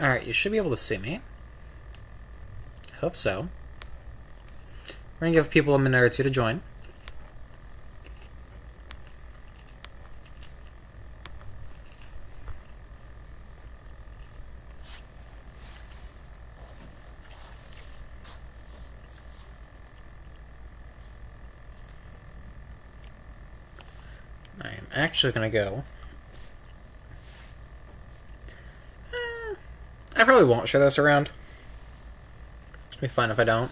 Alright, you should be able to see me. I hope so. We're gonna give people a minute or two to join. I am actually gonna go. I probably won't share this around. It'll be fine if I don't.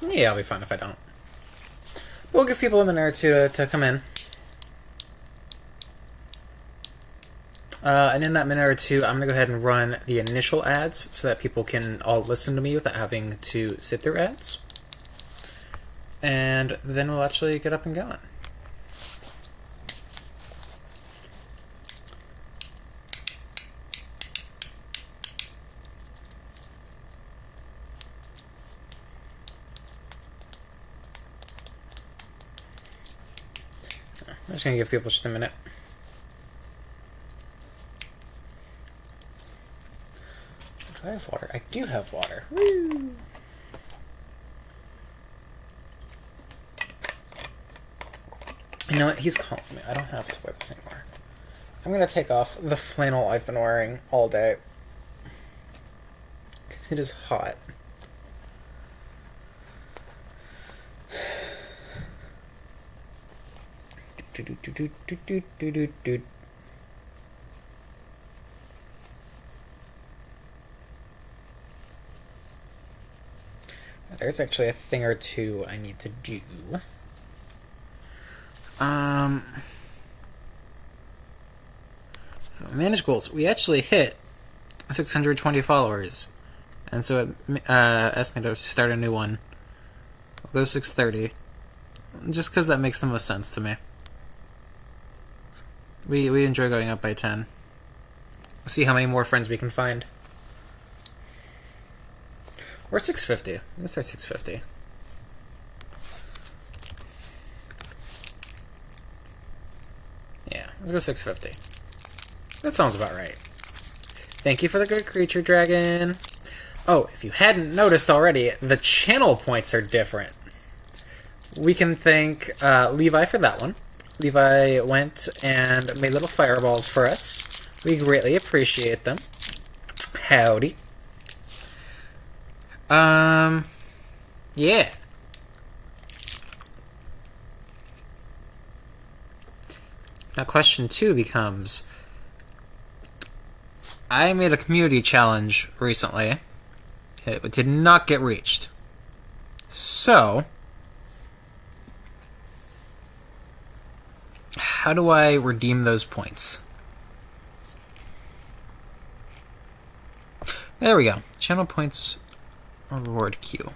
Yeah, I'll be fine if I don't. We'll give people a minute or two to come in. And in that minute or two, I'm going to go ahead and run the initial ads so that people can all listen to me without having to sit through ads. And then we'll actually get up and going. I'm just going to give people just a minute. Do I have water? I do have water. Woo! You know what? He's calling me. I don't have to wear this anymore. I'm going to take off the flannel I've been wearing all day. Because it is hot. There's actually a thing or two I need to do. So manage goals. We actually hit 620 followers, and so it asked me to start a new one. I'll go 630, just because that makes the most sense to me. We enjoy going up by 10. Let's see how many more friends we can find. Or 650. Let's start 650. Yeah, let's go 650. That sounds about right. Thank you for the good creature, dragon. Oh, if you hadn't noticed already, the channel points are different. We can thank Levi for that one. Levi went and made little fireballs for us. We greatly appreciate them. Howdy. Yeah. Now question 2 becomes, I made a community challenge recently. It did not get reached. So, how do I redeem those points? There we go. Channel points reward queue.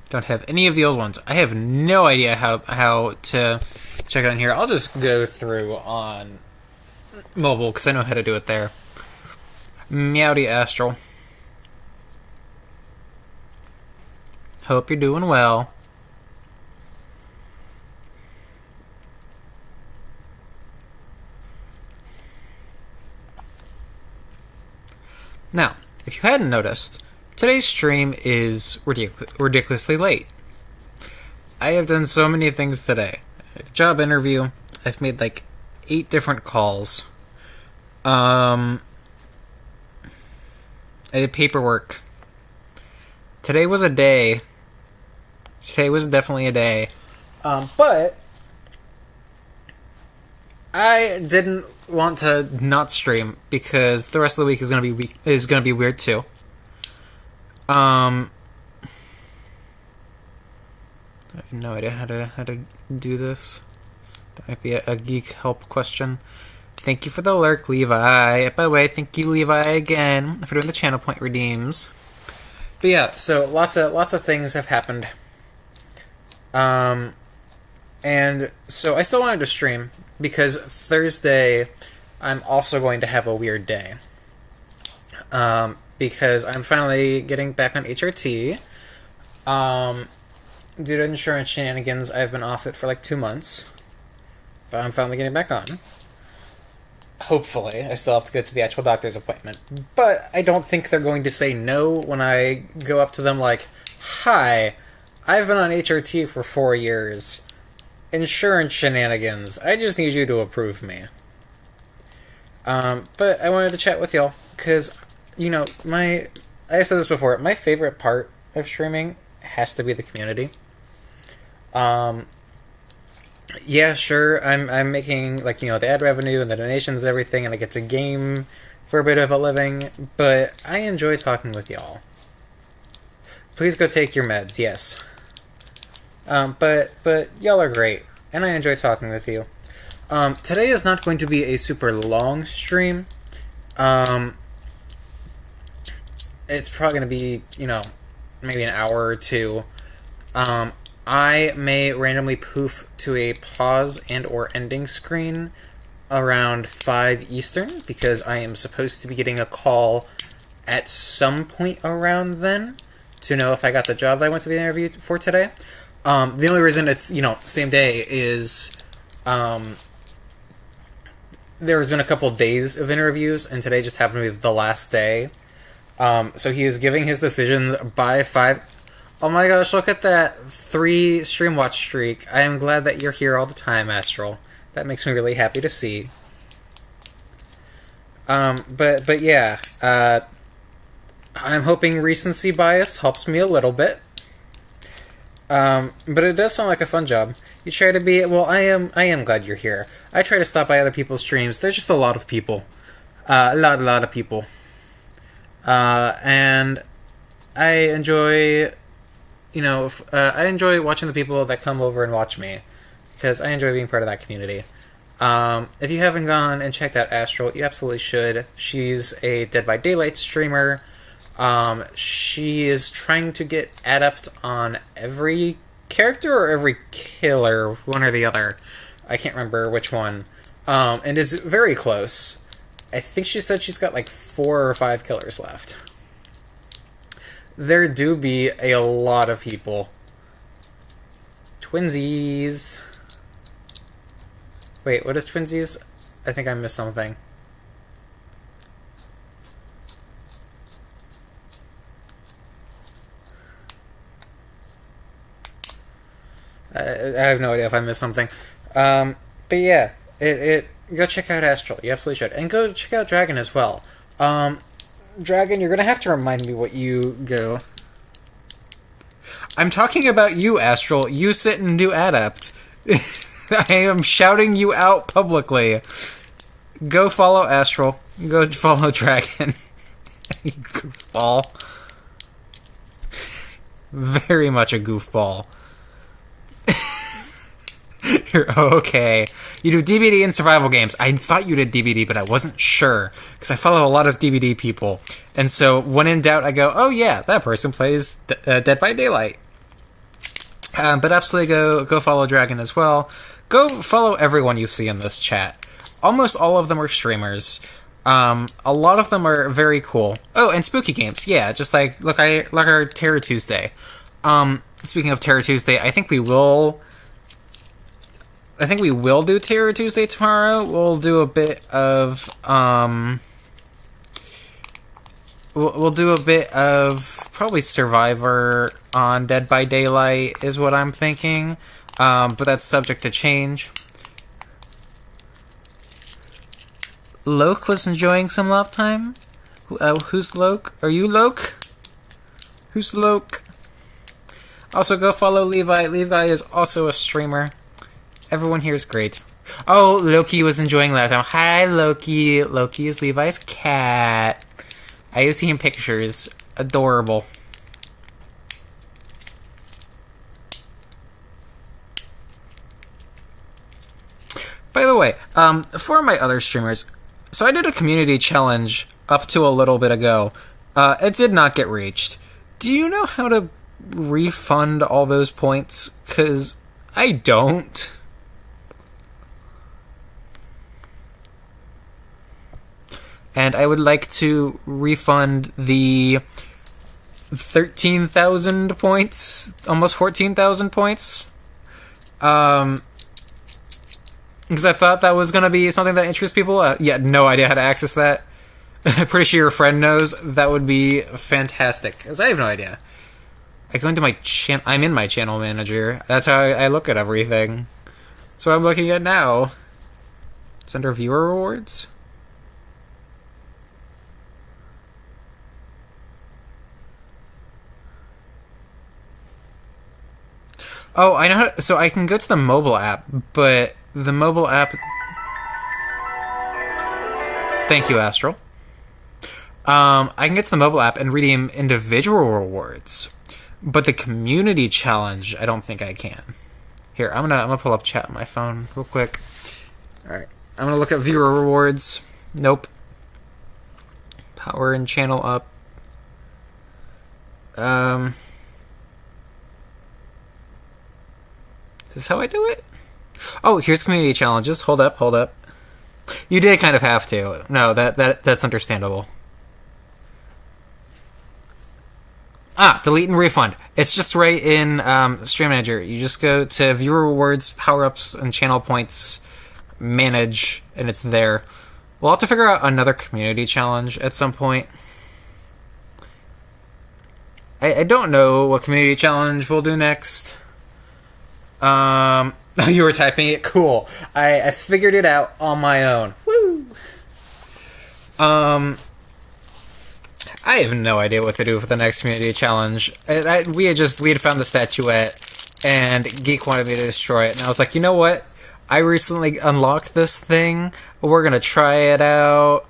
Don't have any of the old ones. I have no idea how to check it on here. I'll just go through on mobile because I know how to do it there. Meowdy Astral. Hope you're doing well. Now, if you hadn't noticed, today's stream is ridiculously late. I have done so many things today. A job interview. I've made like 8 different calls. I did paperwork. Today was a day. Today was definitely a day. But I didn't want to not stream because the rest of the week is gonna be weird too. I have no idea how to do this. That might be a geek help question. Thank you for the lurk, Levi. By the way, thank you, Levi, again for doing the channel point redeems. But yeah, so lots of things have happened And so I still wanted to stream because Thursday I'm also going to have a weird day. Because I'm finally getting back on HRT. Due to insurance shenanigans, I've been off it for like 2 months. But I'm finally getting back on. Hopefully. I still have to go to the actual doctor's appointment. But I don't think they're going to say no when I go up to them like, "Hi, I've been on HRT for 4 years. Insurance shenanigans. I just need you to approve me." But I wanted to chat with y'all, because, I've said this before, my favorite part of streaming has to be the community. Yeah, sure, I'm making, the ad revenue and the donations and everything, and I get to game for a bit of a living, but I enjoy talking with y'all. Please go take your meds, yes. But y'all are great, and I enjoy talking with you. Today is not going to be a super long stream. It's probably going to be, maybe an hour or two. I may randomly poof to a pause and or ending screen around 5 Eastern, because I am supposed to be getting a call at some point around then to know if I got the job that I went to the interview for today. The only reason it's, same day is there's been a couple days of interviews, and today just happened to be the last day. So he is giving his decisions by 5. Oh my gosh, look at that 3 stream watch streak. I am glad that you're here all the time, Astral. That makes me really happy to see. But yeah, I'm hoping recency bias helps me a little bit. But it does sound like a fun job. You try to be, well, I am glad you're here. I try to stop by other people's streams. There's just a lot of people. A lot of people. And I enjoy, I enjoy watching the people that come over and watch me, because I enjoy being part of that community. If you haven't gone and checked out Astral, you absolutely should. She's a Dead by Daylight streamer. She is trying to get adept on every character or every killer, one or the other. I can't remember which one. And is very close. I think she said she's got like 4 or 5 killers left. There do be a lot of people. Twinsies. Wait, what is twinsies? I think I missed something. I have no idea if I missed something. But yeah, go check out Astral. You absolutely should. And go check out Dragon as well. Dragon, you're gonna have to remind me what you go. I'm talking about you, Astral. You sit and do Adept. I am shouting you out publicly. Go follow Astral. Go follow Dragon. You goofball. Very much a goofball. Okay. You do DBD and survival games. I thought you did DBD, but I wasn't sure, because I follow a lot of DBD people. And so, when in doubt, I go, oh yeah, that person plays Dead by Daylight. But absolutely go follow Dragon as well. Go follow everyone you see in this chat. Almost all of them are streamers. A lot of them are very cool. Oh, and spooky games. Yeah, just like our Terror Tuesday. Speaking of Terror Tuesday, I think we will do Terror Tuesday tomorrow. We'll do a bit of we'll do a bit of probably Survivor on Dead by Daylight is what I'm thinking. But that's subject to change. Loke was enjoying some love time. Who's Loke? Are you Loke? Who's Loke? Also, go follow Levi. Levi is also a streamer. Everyone here is great. Oh, Loki was enjoying last time. Hi, Loki. Loki is Levi's cat. I have seen pictures. Adorable. By the way, for my other streamers, so I did a community challenge up to a little bit ago. It did not get reached. Do you know how to refund all those points? because I don't. And I would like to refund the 13,000 points, almost 14,000 points. Because I thought that was going to be something that interests people. Yeah, no idea how to access that. Pretty sure your friend knows. That would be fantastic. Because I have no idea. I go into my channel. I'm in my channel manager. That's how I look at everything. That's what I'm looking at now. It's under viewer rewards. Oh, I know how to, so I can go to the mobile app, but the mobile app... Thank you, Astral. I can get to the mobile app and redeem individual rewards, but the community challenge, I don't think I can. Here, I'm gonna pull up chat on my phone real quick. Alright, I'm gonna look at viewer rewards. Nope. Power and channel up. Is this how I do it? Oh, here's community challenges. Hold up. You did kind of have to. No, that's understandable. Delete and refund. It's just right in Stream Manager. You just go to viewer rewards, power-ups, and channel points, manage, and it's there. We'll have to figure out another community challenge at some point. I don't know what community challenge we'll do next. You were typing it? Cool. I figured it out on my own. Woo! I have no idea what to do for the next community challenge. We had found the statuette, and Geek wanted me to destroy it, and I was like, you know what? I recently unlocked this thing. We're gonna try it out.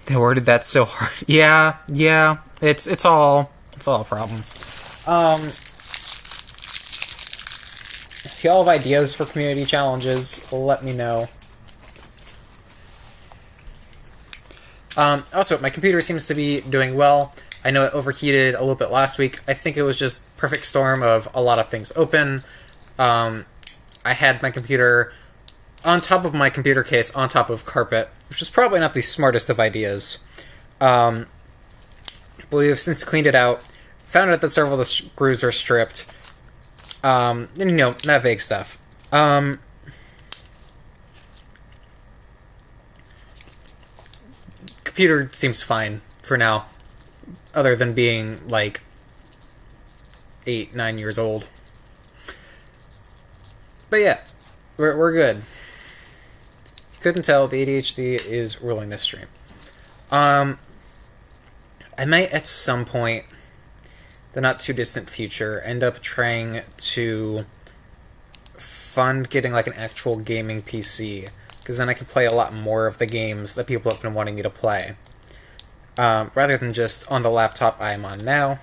They worded that so hard. Yeah. It's all a problem. If y'all have ideas for community challenges, let me know. Also, my computer seems to be doing well. I know it overheated a little bit last week. I think it was just perfect storm of a lot of things open. I had my computer on top of my computer case, on top of carpet, which is probably not the smartest of ideas. But we've since cleaned it out, found out that several of the screws are stripped, and, that vague stuff. Computer seems fine for now, other than being, 8-9 years old. But yeah, we're good. If you couldn't tell, the ADHD is ruling this stream. I might, at some point, the not-too-distant future, end up trying to fund getting, an actual gaming PC, because then I can play a lot more of the games that people have been wanting me to play, rather than just on the laptop I am on now.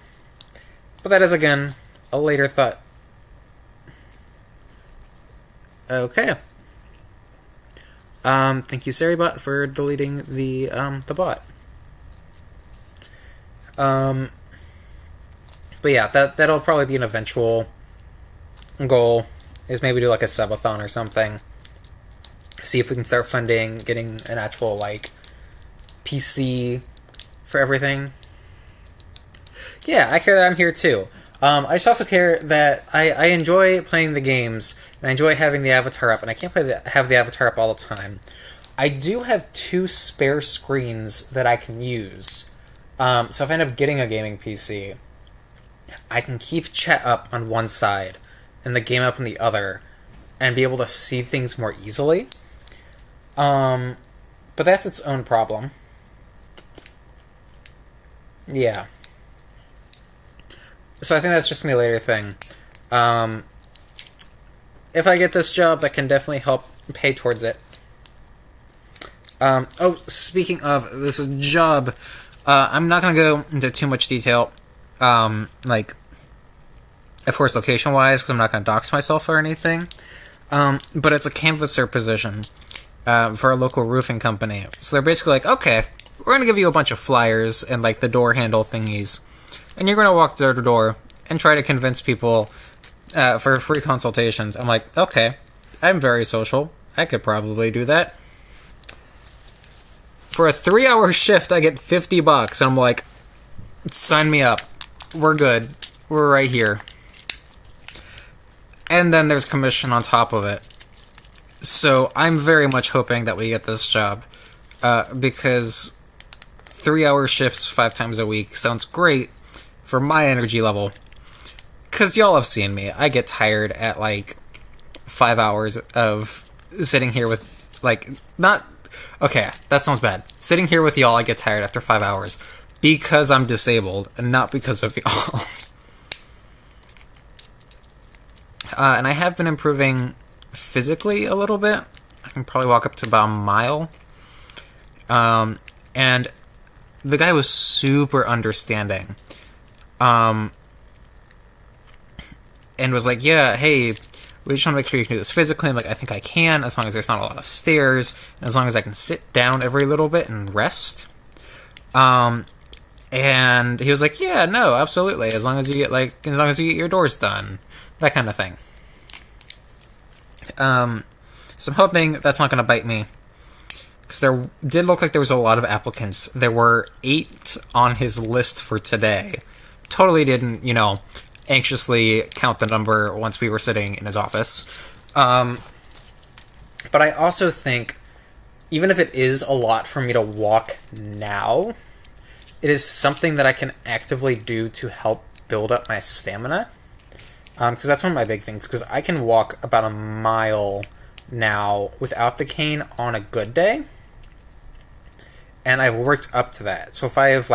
But that is, again, a later thought. Okay. Thank you, Saribot, for deleting the bot. But yeah, that'll probably be an eventual goal, is maybe do a subathon or something. See if we can start funding getting an actual, PC for everything. Yeah, I care that I'm here too. I just also care that I enjoy playing the games, and I enjoy having the avatar up, and I can't have the avatar up all the time. I do have 2 spare screens that I can use. So if I end up getting a gaming PC, I can keep chat up on one side and the game up on the other, and be able to see things more easily. But that's its own problem. Yeah. So I think that's just me later thing. If I get this job, that can definitely help pay towards it. Speaking of this job, I'm not going to go into too much detail, of course, location-wise, because I'm not going to dox myself or anything. But it's a canvasser position for a local roofing company. So they're basically okay, we're gonna give you a bunch of flyers and like the door handle thingies, and you're gonna walk door to door and try to convince people for free consultations. I'm like, okay, I'm very social. I could probably do that. For a 3-hour shift, I get $50, and I'm like, sign me up. We're good. We're right here. And then there's commission on top of it. So I'm very much hoping that we get this job. Because 3-hour shifts 5 times a week sounds great for my energy level. Because y'all have seen me. I get tired at like 5 hours of sitting here with, like, not... Okay, that sounds bad. Sitting here with y'all, I get tired after 5 hours. Because I'm disabled, and not because of y'all. And I have been improving physically a little bit. I can probably walk up to about a mile. And the guy was super understanding. And was like, yeah, hey, we just want to make sure you can do this physically. I'm like, I think I can, as long as there's not a lot of stairs, and as long as I can sit down every little bit and rest. And he was like, yeah, no, absolutely, as long as you get your doors done. That kind of thing. So I'm hoping that's not going to bite me. Because there did look like there was a lot of applicants. There were 8 on his list for today. Totally didn't, anxiously count the number once we were sitting in his office. But I also think, even if it is a lot for me to walk now, it is something that I can actively do to help build up my stamina. Because that's one of my big things, because I can walk about a mile now without the cane on a good day. And I've worked up to that. So if I have,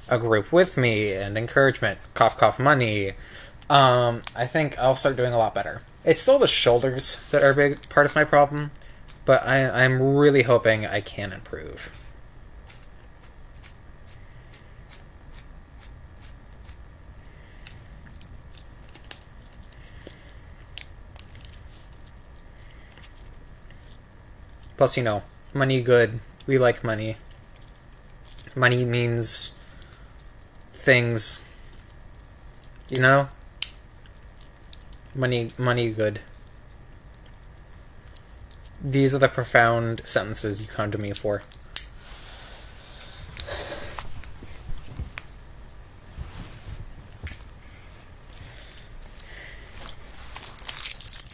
a group with me and encouragement, cough, cough, money, I think I'll start doing a lot better. It's still the shoulders that are a big part of my problem, but I'm really hoping I can improve. Plus, money good. We like money. Money means things. Money good. These are the profound sentences you come to me for.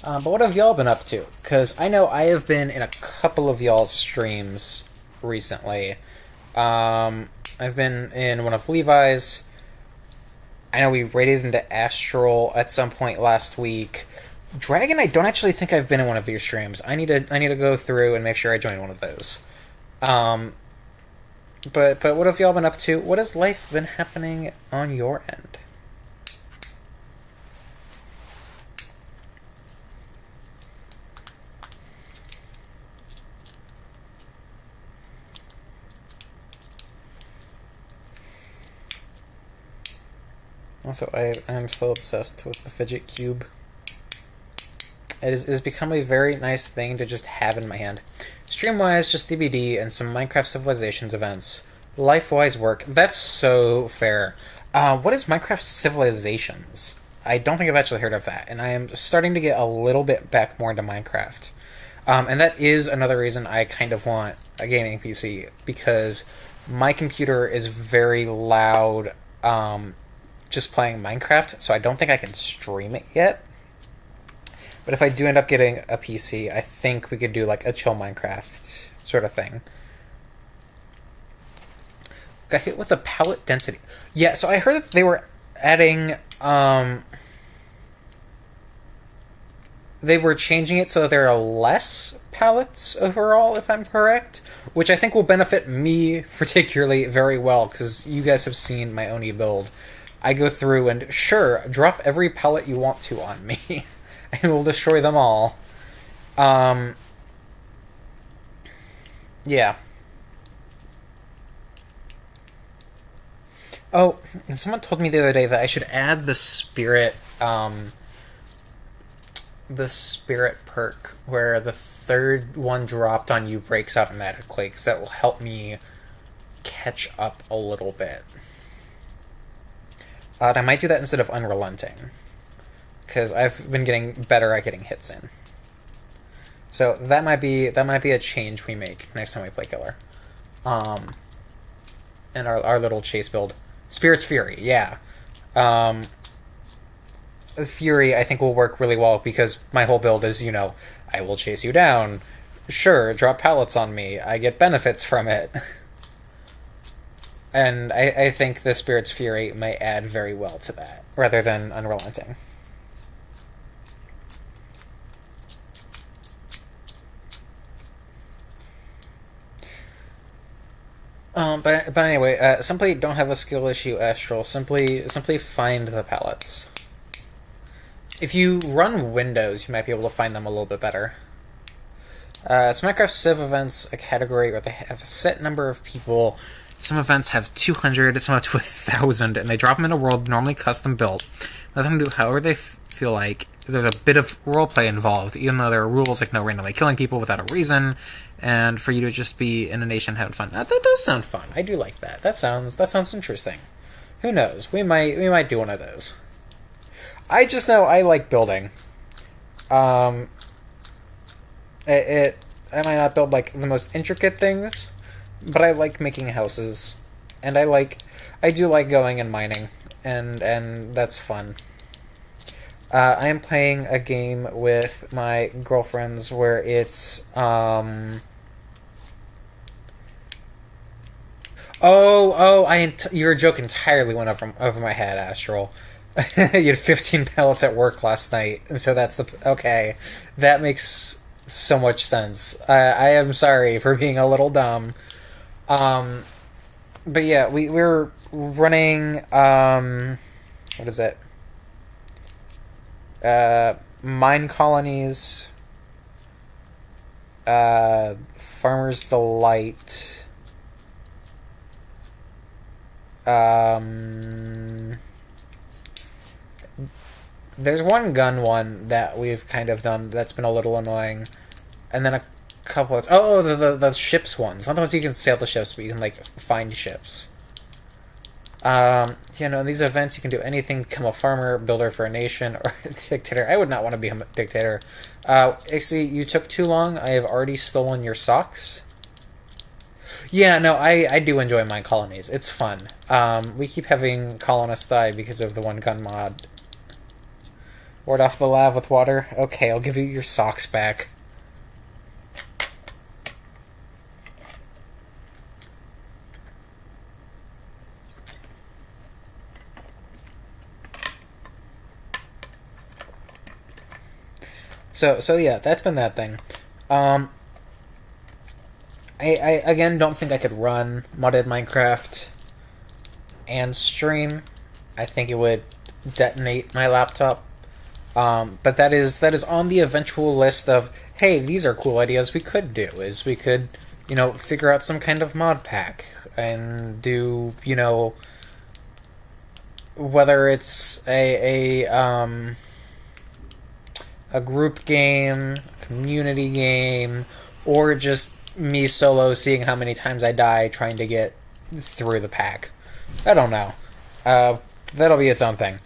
But what have y'all been up to? Because I know I have been in a couple of y'all's streams recently. I've been in one of Levi's. I know we raided into Astral at some point last week. Dragon, I don't actually think I've been in one of your streams. I need to go through and make sure I join one of those. But what have y'all been up to? What has life been happening on your end? Also, I'm still obsessed with the fidget cube. It has become a very nice thing to just have in my hand. Stream-wise, just DBD and some Minecraft Civilizations events. Life-wise work. That's so fair. What is Minecraft Civilizations? I don't think I've actually heard of that, and I am starting to get a little bit back more into Minecraft. And that is another reason I kind of want a gaming PC, because my computer is very loud, just playing Minecraft, so I don't think I can stream it yet. But if I do end up getting a PC, I think we could do like a chill Minecraft sort of thing. Got hit with a pallet density. Yeah, so I heard that they were adding, they were changing it so that there are less pallets overall, if I'm correct, which I think will benefit me particularly very well, because you guys have seen my Oni build. I go through and, sure, drop every pellet you want to on me, and we'll destroy them all. Yeah. Oh, and someone told me the other day that I should add the spirit perk, where the third one dropped on you breaks automatically, because that will help me catch up a little bit. And I might do that instead of Unrelenting, because I've been getting better at getting hits in. So that might be a change we make next time we play Killer. And our little chase build. Spirit's Fury, yeah. Fury, I think, will work really well because my whole build is, I will chase you down. Sure, drop pallets on me. I get benefits from it. And I think the Spirit's Fury might add very well to that, rather than Unrelenting. But anyway, simply don't have a skill issue, Astral. Simply find the pallets. If you run Windows, you might be able to find them a little bit better. Some Minecraft Civ events, a category where they have a set number of people. Some events have 200, some up to 1,000, and they drop them in a world normally custom built. Let them do however they feel like. There's a bit of roleplay involved, even though there are rules like no randomly killing people without a reason, and for you to just be in a nation having fun. That does sound fun. I do like that. That sounds interesting. Who knows? We might do one of those. I just know I like building. I might not build like the most intricate things, but I like making houses, and I do like going and mining, and that's fun. I am playing a game with my girlfriends where it's your joke entirely went over my head, Astral. You had 15 pallets at work last night, and so that's okay. That makes so much sense. I am sorry for being a little dumb. But yeah, we're running what is it? Mine colonies, Farmer's Delight, there's one gun one that we've kind of done that's been a little annoying, and then a couple of the ships ones, not the ones you can sail the ships, but you can like find ships. In these events you can do anything, become a farmer, builder for a nation, or a dictator. I would not want to be a dictator. Ixie, you took too long. I have already stolen your socks. Yeah, no, I do enjoy mine colonies. It's fun. We keep having colonists die because of the one gun mod. Ward off the lava with water? Okay, I'll give you your socks back. So yeah, that's been that thing. I again don't think I could run modded Minecraft and stream. I think it would detonate my laptop. But that is on the eventual list of, hey, these are cool ideas we could do. Is we could, figure out some kind of mod pack and do, whether it's a group game, a community game, or just me solo seeing how many times I die trying to get through the pack. I don't know. That'll be its own thing.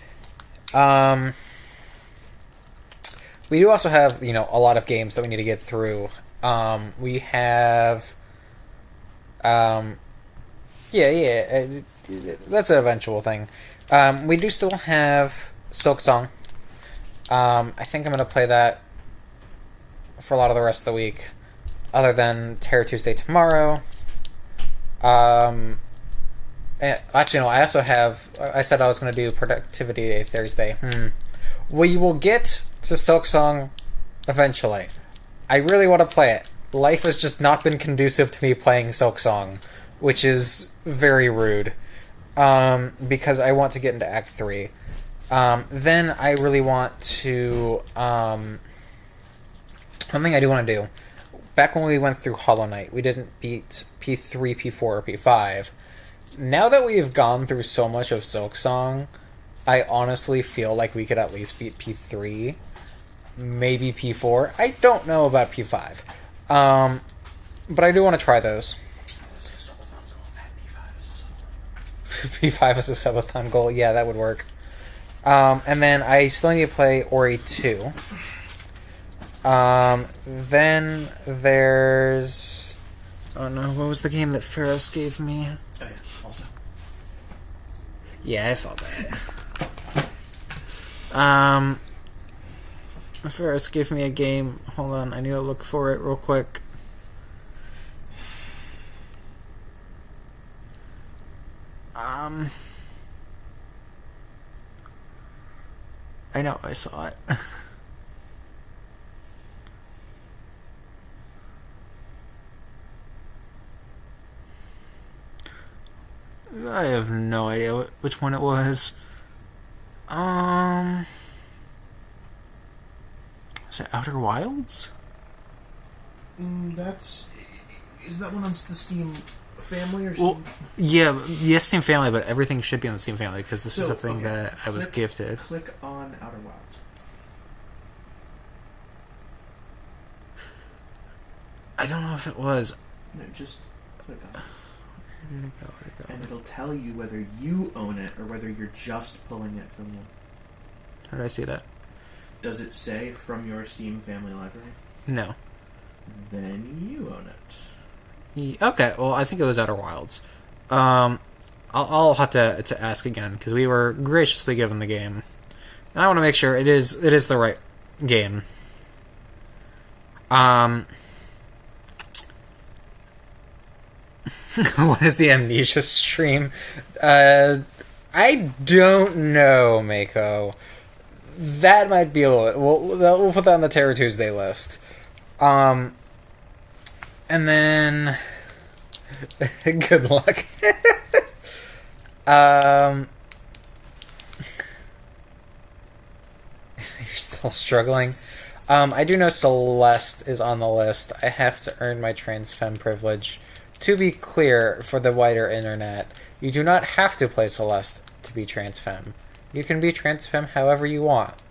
We do also have, a lot of games that we need to get through. We have... that's an eventual thing. We do still have Silksong. I think I'm going to play that for a lot of the rest of the week, other than Terror Tuesday tomorrow. Actually, no, I also have... I said I was going to do Productivity Day Thursday. We will get to Silksong eventually. I really want to play it. Life has just not been conducive to me playing Silksong, which is very rude, because I want to get into Act 3. Then I really want to... one thing I do want to do, back when we went through Hollow Knight, we didn't beat P3, P4, or P5. Now that we've gone through so much of Silksong, I honestly feel like we could at least beat P3, maybe P4. I don't know about P5. But I do want to try those. P5 is a subathon goal. Yeah, that would work. And then I still need to play Ori 2. Then there's... Oh no, what was the game that Pharos gave me? Oh yeah, also. Yeah, I saw that. Ferris gave me a game. Hold on, I need to look for it real quick. I know I saw it. I have no idea which one it was. Is it Outer Wilds? Is that one on the Steam family or Steam? Well, yeah, yes, Steam family, but everything should be on the Steam family because this is something that I was gifted. Click on Outer Wilds. I don't know if it was. No, just click on it. Where did it go? Where did it go? And it'll tell you whether you own it or whether you're just pulling it from the... How did I see that? Does it say from your Steam family library? No. Then you own it. Okay, well, I think it was Outer Wilds. I'll have to ask again because we were graciously given the game, and I want to make sure it is the right game. What is the Amnesia stream? I don't know, Mako. That might be a little bit. We'll put that on the Terror Tuesday list. And then... good luck. You're still struggling? I do know Celeste is on the list. I have to earn my trans femme privilege. To be clear, for the wider internet, you do not have to play Celeste to be trans femme. You can be trans femme however you want.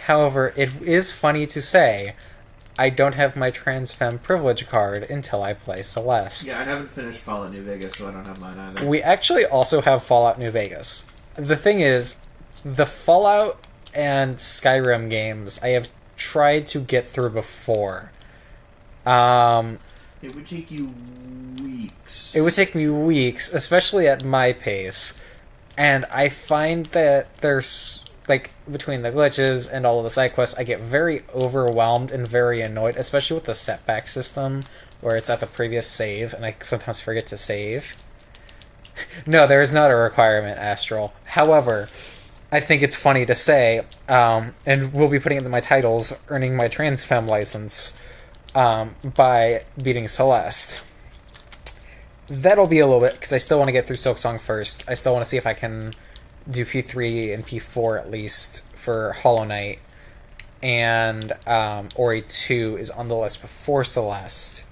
However, it is funny to say, I don't have my trans femme privilege card until I play Celeste. Yeah, I haven't finished Fallout New Vegas, so I don't have mine either. We actually also have Fallout New Vegas. The thing is, the Fallout and Skyrim games I have tried to get through before. It would take you weeks. It would take me weeks, especially at my pace. And I find that there's, like, between the glitches and all of the side quests, I get very overwhelmed and very annoyed, especially with the setback system, where it's at the previous save, and I sometimes forget to save. No, there is not a requirement, Astral. However, I think it's funny to say, and we'll be putting it in my titles, earning my trans femme license by beating Celeste. That'll be a little bit, because I still want to get through Silksong first. I still want to see if I can do P3 and P4 at least for Hollow Knight. And Ori 2 is on the list before Celeste.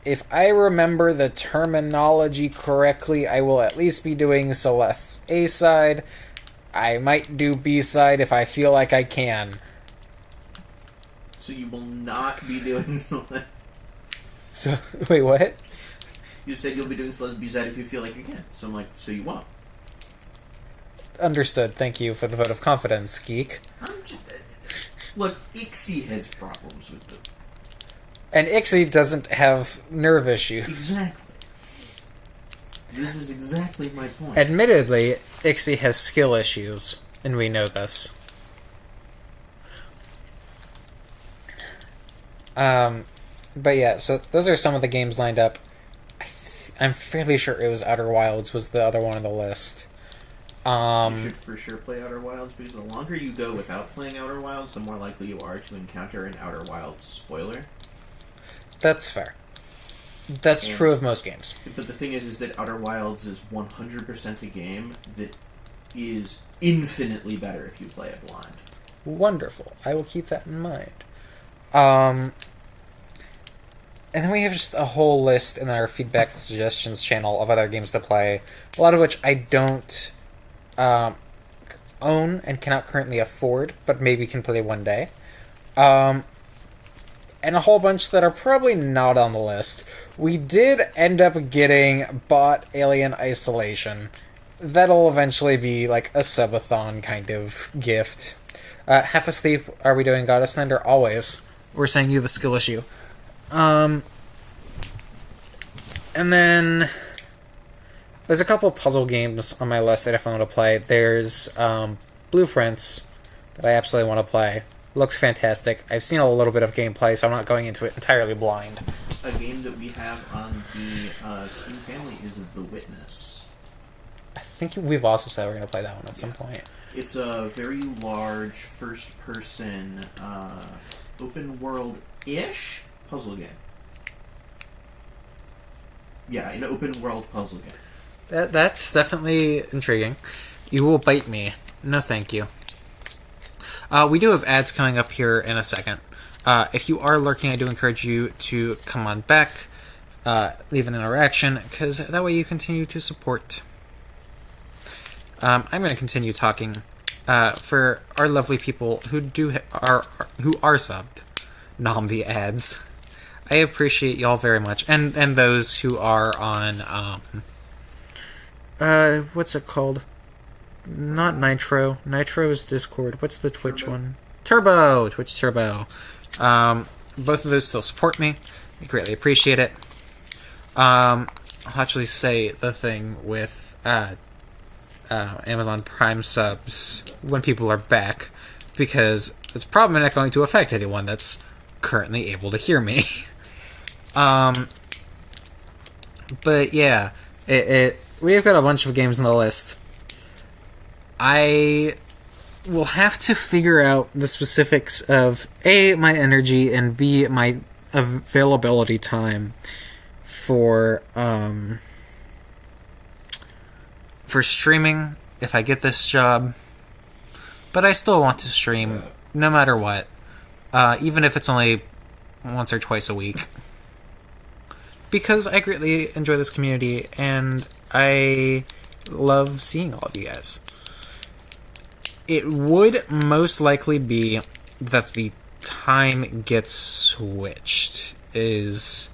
If I remember the terminology correctly, I will at least be doing Celeste's A-side. I might do B-side if I feel like I can. So you will not be doing Celeste. So, wait, what? You said you'll be doing Celeste B-side if you feel like you can. So I'm like, so you won't. Understood. Thank you for the vote of confidence, geek. Look, Ixie has problems with them. And Ixie doesn't have nerve issues. Exactly. This is exactly my point. Admittedly, Ixie has skill issues, and we know this. But yeah, so those are some of the games lined up. I'm fairly sure it was Outer Wilds was the other one on the list. You should for sure play Outer Wilds, because the longer you go without playing Outer Wilds, the more likely you are to encounter an Outer Wilds spoiler. That's fair. That's true of most games. But the thing is that Outer Wilds is 100% a game that is infinitely better if you play it blind. Wonderful. I will keep that in mind. And then we have just a whole list in our feedback and suggestions channel of other games to play, a lot of which I don't own and cannot currently afford, but maybe can play one day. And and a whole bunch that are probably not on the list. We did end up getting bought Alien Isolation. That'll eventually be like a subathon kind of gift. Half Asleep, are we doing Goddess Thunder? Always. We're saying you have a skill issue. And then there's a couple puzzle games on my list that I definitely want to play. There's Blueprints that I absolutely want to play. Looks fantastic. I've seen a little bit of gameplay, so I'm not going into it entirely blind. A game that we have on the Steam family is The Witness. I think we've also said we're going to play that one at some point. It's a very large first-person, open-world-ish puzzle game. Yeah, an open-world puzzle game. That's definitely intriguing. You will bite me. No, thank you. We do have ads coming up here in a second. If you are lurking, I do encourage you to come on back, leave an interaction, because that way you continue to support. I'm going to continue talking for our lovely people who are subbed. Nom the ads. I appreciate y'all very much, and those who are on what's it called? Not Nitro. Nitro is Discord. What's the Twitch one? Turbo! Twitch Turbo. Both of those still support me. I greatly appreciate it. I'll actually say the thing with Amazon Prime subs when people are back, because it's probably not going to affect anyone that's currently able to hear me. But yeah, we've got a bunch of games on the list. I will have to figure out the specifics of A, my energy, and B, my availability time for streaming if I get this job. But I still want to stream no matter what, even if it's only once or twice a week, because I greatly enjoy this community and I love seeing all of you guys. It would most likely be that the time gets switched, is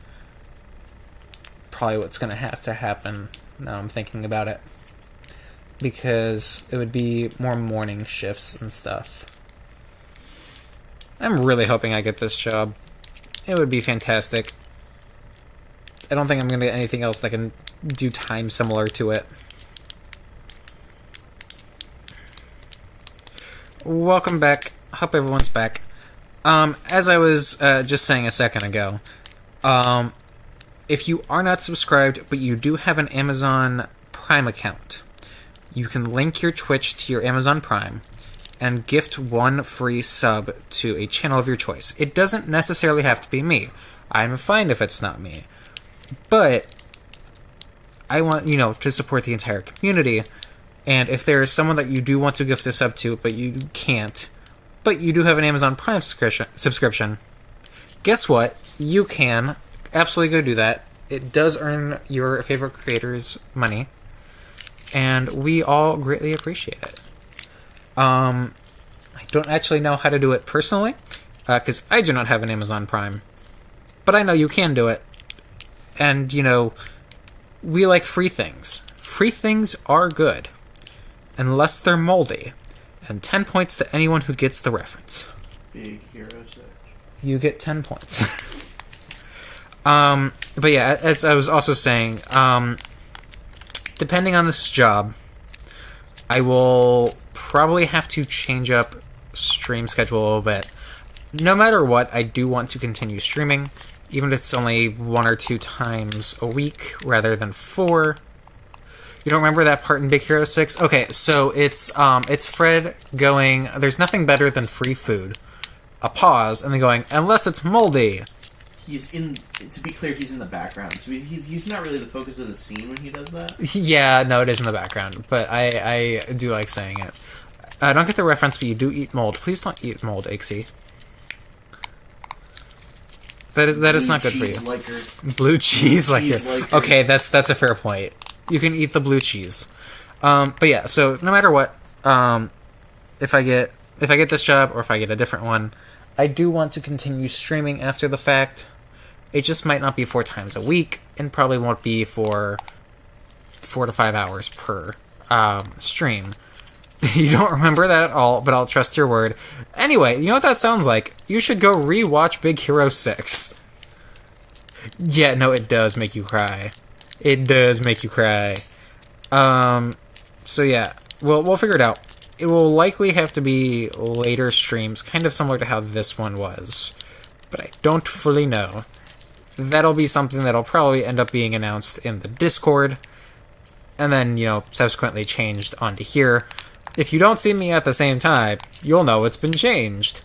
probably what's going to have to happen now I'm thinking about it, because it would be more morning shifts and stuff. I'm really hoping I get this job. It would be fantastic. I don't think I'm going to get anything else that can do time similar to it. Welcome back. Hope everyone's back. As I was just saying a second ago, if you are not subscribed, but you do have an Amazon Prime account, you can link your Twitch to your Amazon Prime and gift one free sub to a channel of your choice. It doesn't necessarily have to be me. I'm fine if it's not me. But I want, to support the entire community. And if there is someone that you do want to gift a sub to, but you can't, but you do have an Amazon Prime subscription, guess what? You can absolutely go do that. It does earn your favorite creators money, and we all greatly appreciate it. I don't actually know how to do it personally, because I do not have an Amazon Prime, but I know you can do it. And, we like free things. Free things are good, unless they're moldy. And 10 points to anyone who gets the reference. Big Hero 6. You get 10 points. But yeah, as I was also saying, depending on this job, I will probably have to change up stream schedule a little bit. No matter what, I do want to continue streaming, even if it's only 1 or 2 times a week rather than 4. You don't remember that part in Big Hero 6? Okay, so it's Fred going, there's nothing better than free food. A pause, and then going, unless it's moldy. To be clear, he's in the background. So he's not really the focus of the scene when he does that. Yeah, no, it is in the background, but I do like saying it. I don't get the reference, but you do eat mold. Please don't eat mold, Ixie. That is not good for you. Blue cheese liker. Okay, that's a fair point. You can eat the blue cheese. But yeah, so no matter what, if I get this job or if I get a different one, I do want to continue streaming after the fact. It just might not be 4 times a week, and probably won't be for 4 to 5 hours per stream. You don't remember that at all, but I'll trust your word. Anyway, you know what that sounds like? You should go rewatch Big Hero 6. Yeah, no, it does make you cry. It does make you cry. So yeah, we'll figure it out. It will likely have to be later streams, kind of similar to how this one was. But I don't fully know. That'll be something that'll probably end up being announced in the Discord, and then, subsequently changed onto here. If you don't see me at the same time, you'll know it's been changed.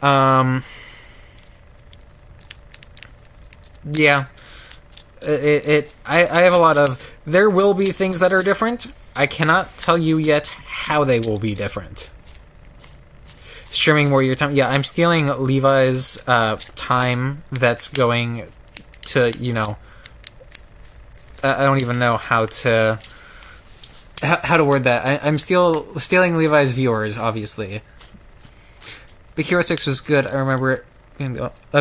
Yeah. I have a lot of... There will be things that are different. I cannot tell you yet how they will be different. Streaming Warrior time. Yeah, I'm stealing Levi's time that's going to, I don't even know how to word that. I'm stealing Levi's viewers, obviously. Big Hero 6 was good. I remember it.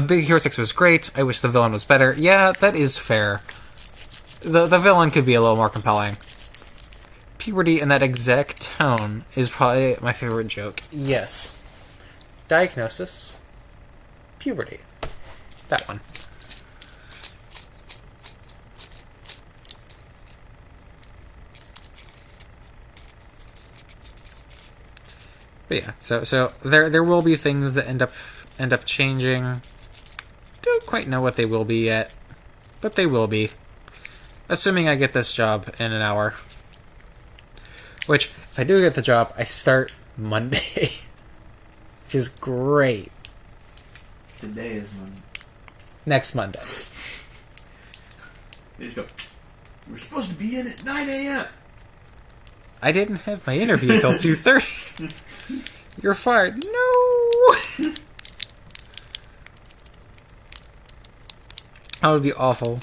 Big Hero 6 was great. I wish the villain was better. Yeah, that is fair. The villain could be a little more compelling. Puberty in that exact tone is probably my favorite joke. Yes. Diagnosis. Puberty. That one. But yeah, so there will be things that end up changing. Don't quite know what they will be yet, but they will be. Assuming I get this job in an hour. Which, if I do get the job, I start Monday. Which is great. Today is Monday. Next Monday. They just go, we're supposed to be in at 9 a.m. I didn't have my interview until 2:30. You're fired. No! That would be awful.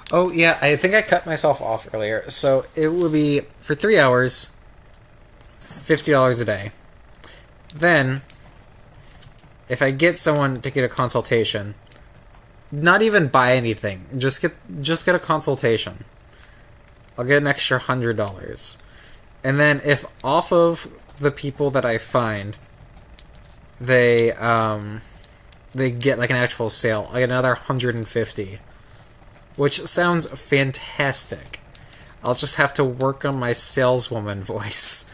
Oh, yeah, I think I cut myself off earlier. So it will be, for 3 hours, $50 a day. Then, if I get someone to get a consultation, not even buy anything, just get a consultation, I'll get an extra $100. And then if off of the people that I find, they get like an actual sale, I get another $150. Which sounds fantastic. I'll just have to work on my saleswoman voice.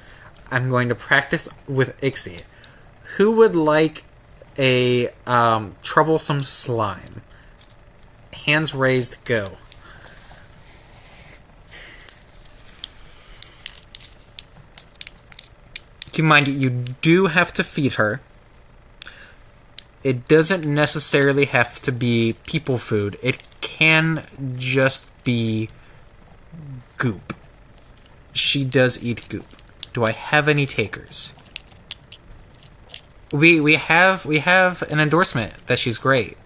I'm going to practice with Ixie. Who would like a troublesome slime? Hands raised, go. Keep in mind, you do have to feed her. It doesn't necessarily have to be people food. It can just be goop. She does eat goop. Do I have any takers? We have an endorsement that she's great,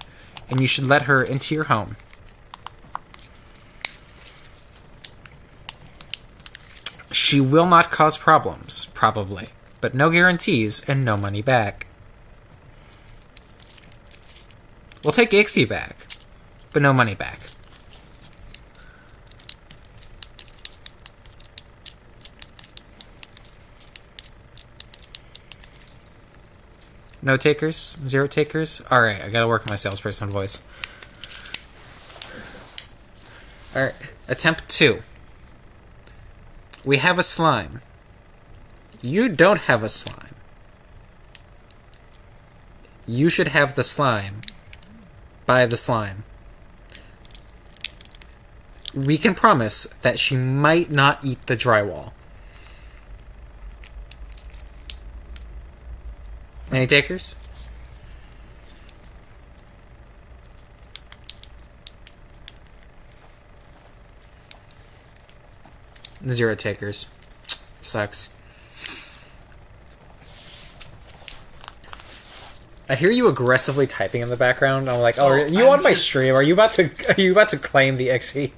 and you should let her into your home. She will not cause problems, probably, but no guarantees and no money back. We'll take Ixie back, but no money back. No takers? 0 takers? Alright, I gotta work on my salesperson voice. Alright, attempt 2. We have a slime. You don't have a slime. You should have the slime. Buy the slime. We can promise that she might not eat the drywall. Any takers? Zero takers. Sucks. I hear you aggressively typing in the background. I'm like, oh, are you on my stream? Are you about to claim the Ixie?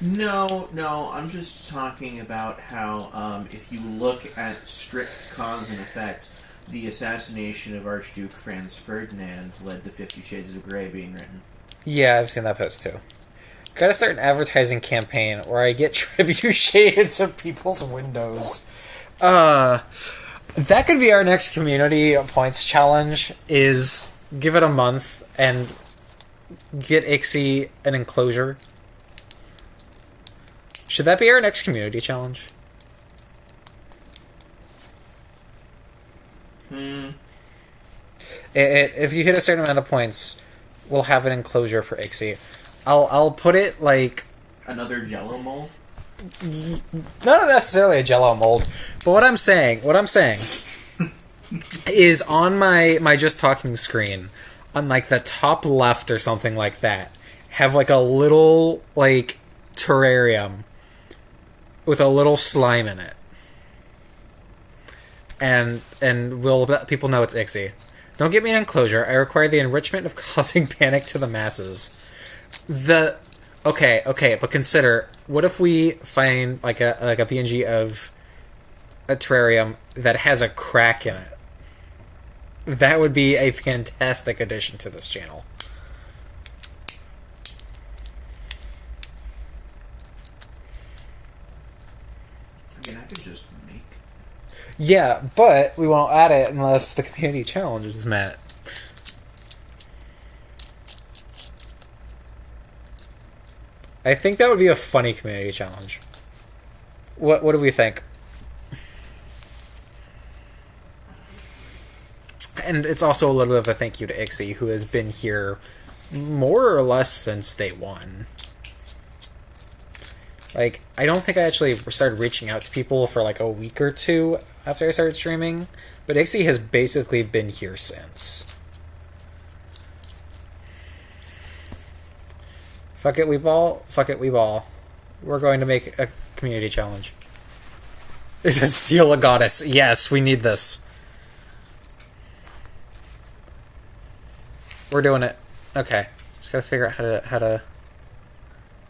No, I'm just talking about how if you look at strict cause and effect, the assassination of Archduke Franz Ferdinand led to 50 Shades of Grey being written. Yeah, I've seen that post too. Gotta start an advertising campaign where I get trebuchet into people's windows. That could be our next community points challenge, is give it a month and get Ixie an enclosure. Should that be our next community challenge? If you hit a certain amount of points, we'll have an enclosure for Ixie. I'll put it like Another Jello mold? not necessarily a Jello mold, but what I'm saying is on my just talking screen, on like the top left or something like that, have like a little like terrarium with a little slime in it, and we'll let people know it's Ixie. Don't get me an enclosure. I require the enrichment of causing panic to the masses. Okay, but consider, what if we find like a PNG of a terrarium that has a crack in it? That would be a fantastic addition to this channel. I mean, I could just make. Yeah, but we won't add it unless the community challenge is met. I think that would be a funny community challenge. What do we think? And it's also a little bit of a thank you to Ixie, who has been here more or less since day one. Like, I don't think I actually started reaching out to people for like a week or two after I started streaming, but Ixie has basically been here since. Fuck it, we ball. Fuck it, we ball. We're going to make a community challenge. This is Steal a Goddess. Yes, we need this. We're doing it. Okay. Just gotta figure out how to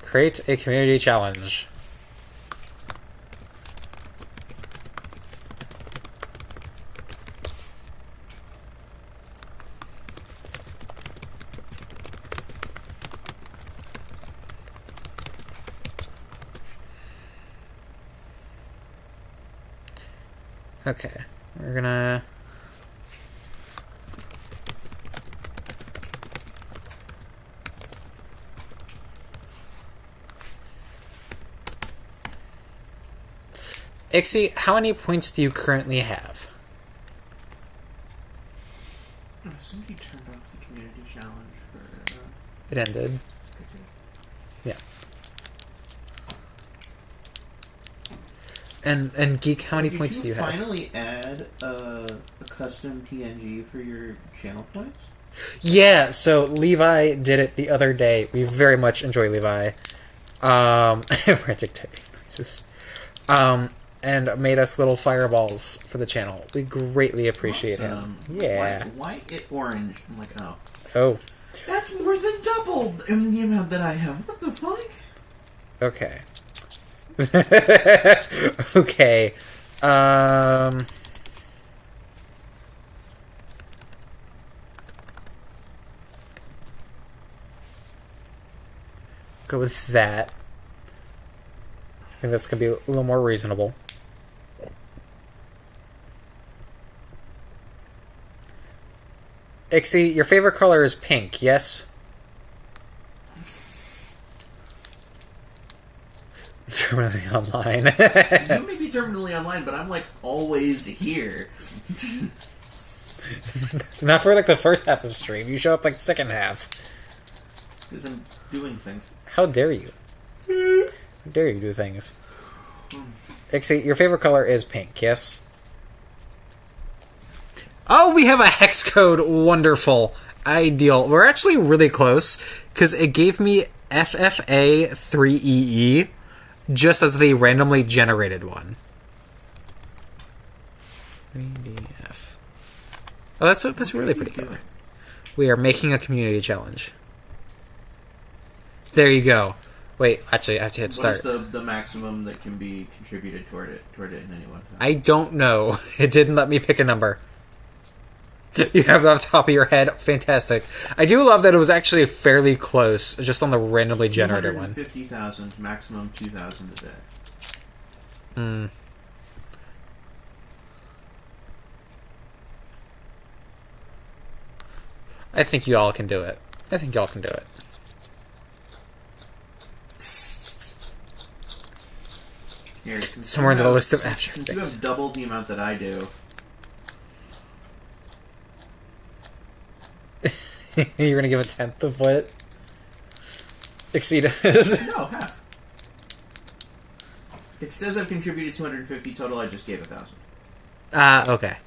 create a community challenge. Okay, we're gonna... Ixie, how many points do you currently have? Somebody turned off the community challenge for... It ended. Yeah. And Geek, how many points do you have? Did you finally add a custom TNG for your channel points? Yeah, so Levi did it the other day. We very much enjoy Levi. Frantic typing noises. And made us little fireballs for the channel. We greatly appreciate Awesome. him. Yeah. Why it orange? I'm like, oh. Oh. That's more than double in the amount that I have. What the fuck? Okay. Okay. Go with that. I think that's gonna be a little more reasonable. Ixie, your favorite color is pink, yes? Terminally online. You may be terminally online, but I'm like always here. Not for like the first half of stream. You show up like the second half. Because I'm doing things. How dare you? How dare you do things? Ixie, your favorite color is pink, yes? Oh, we have a hex code. Wonderful. Ideal. We're actually really close, because it gave me FFA3EE just as the randomly generated one. 3DF. Oh, that's really pretty color. We are making a community challenge. There you go. Wait, actually, I have to hit What is start. the maximum that can be contributed toward it in any one time? I don't know. It didn't let me pick a number. You have it off the top of your head. Fantastic. I do love that it was actually fairly close, just on the randomly generated one. 250,000, maximum 2,000 a day. Hmm. I think you all can do it. I think y'all can do it. Here, since Somewhere in you the have- list of since- abstract Since you things. have doubled the amount that I do, You're gonna give a tenth of what Exceed is. no, half. It says I've contributed 250 total. I just gave 1,000. Okay.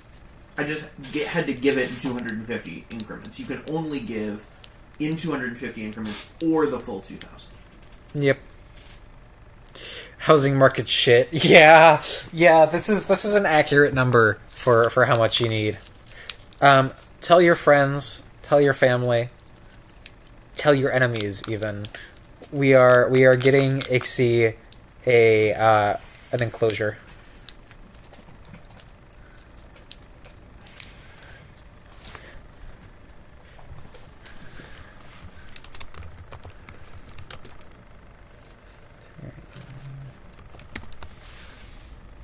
I just had to give it in 250 increments. You can only give in 250 increments or the full 2,000. Yep. Housing market shit. Yeah. This is an accurate number for how much you need. Tell your friends. Tell your family. Tell your enemies. Even. We are getting Ixie an enclosure.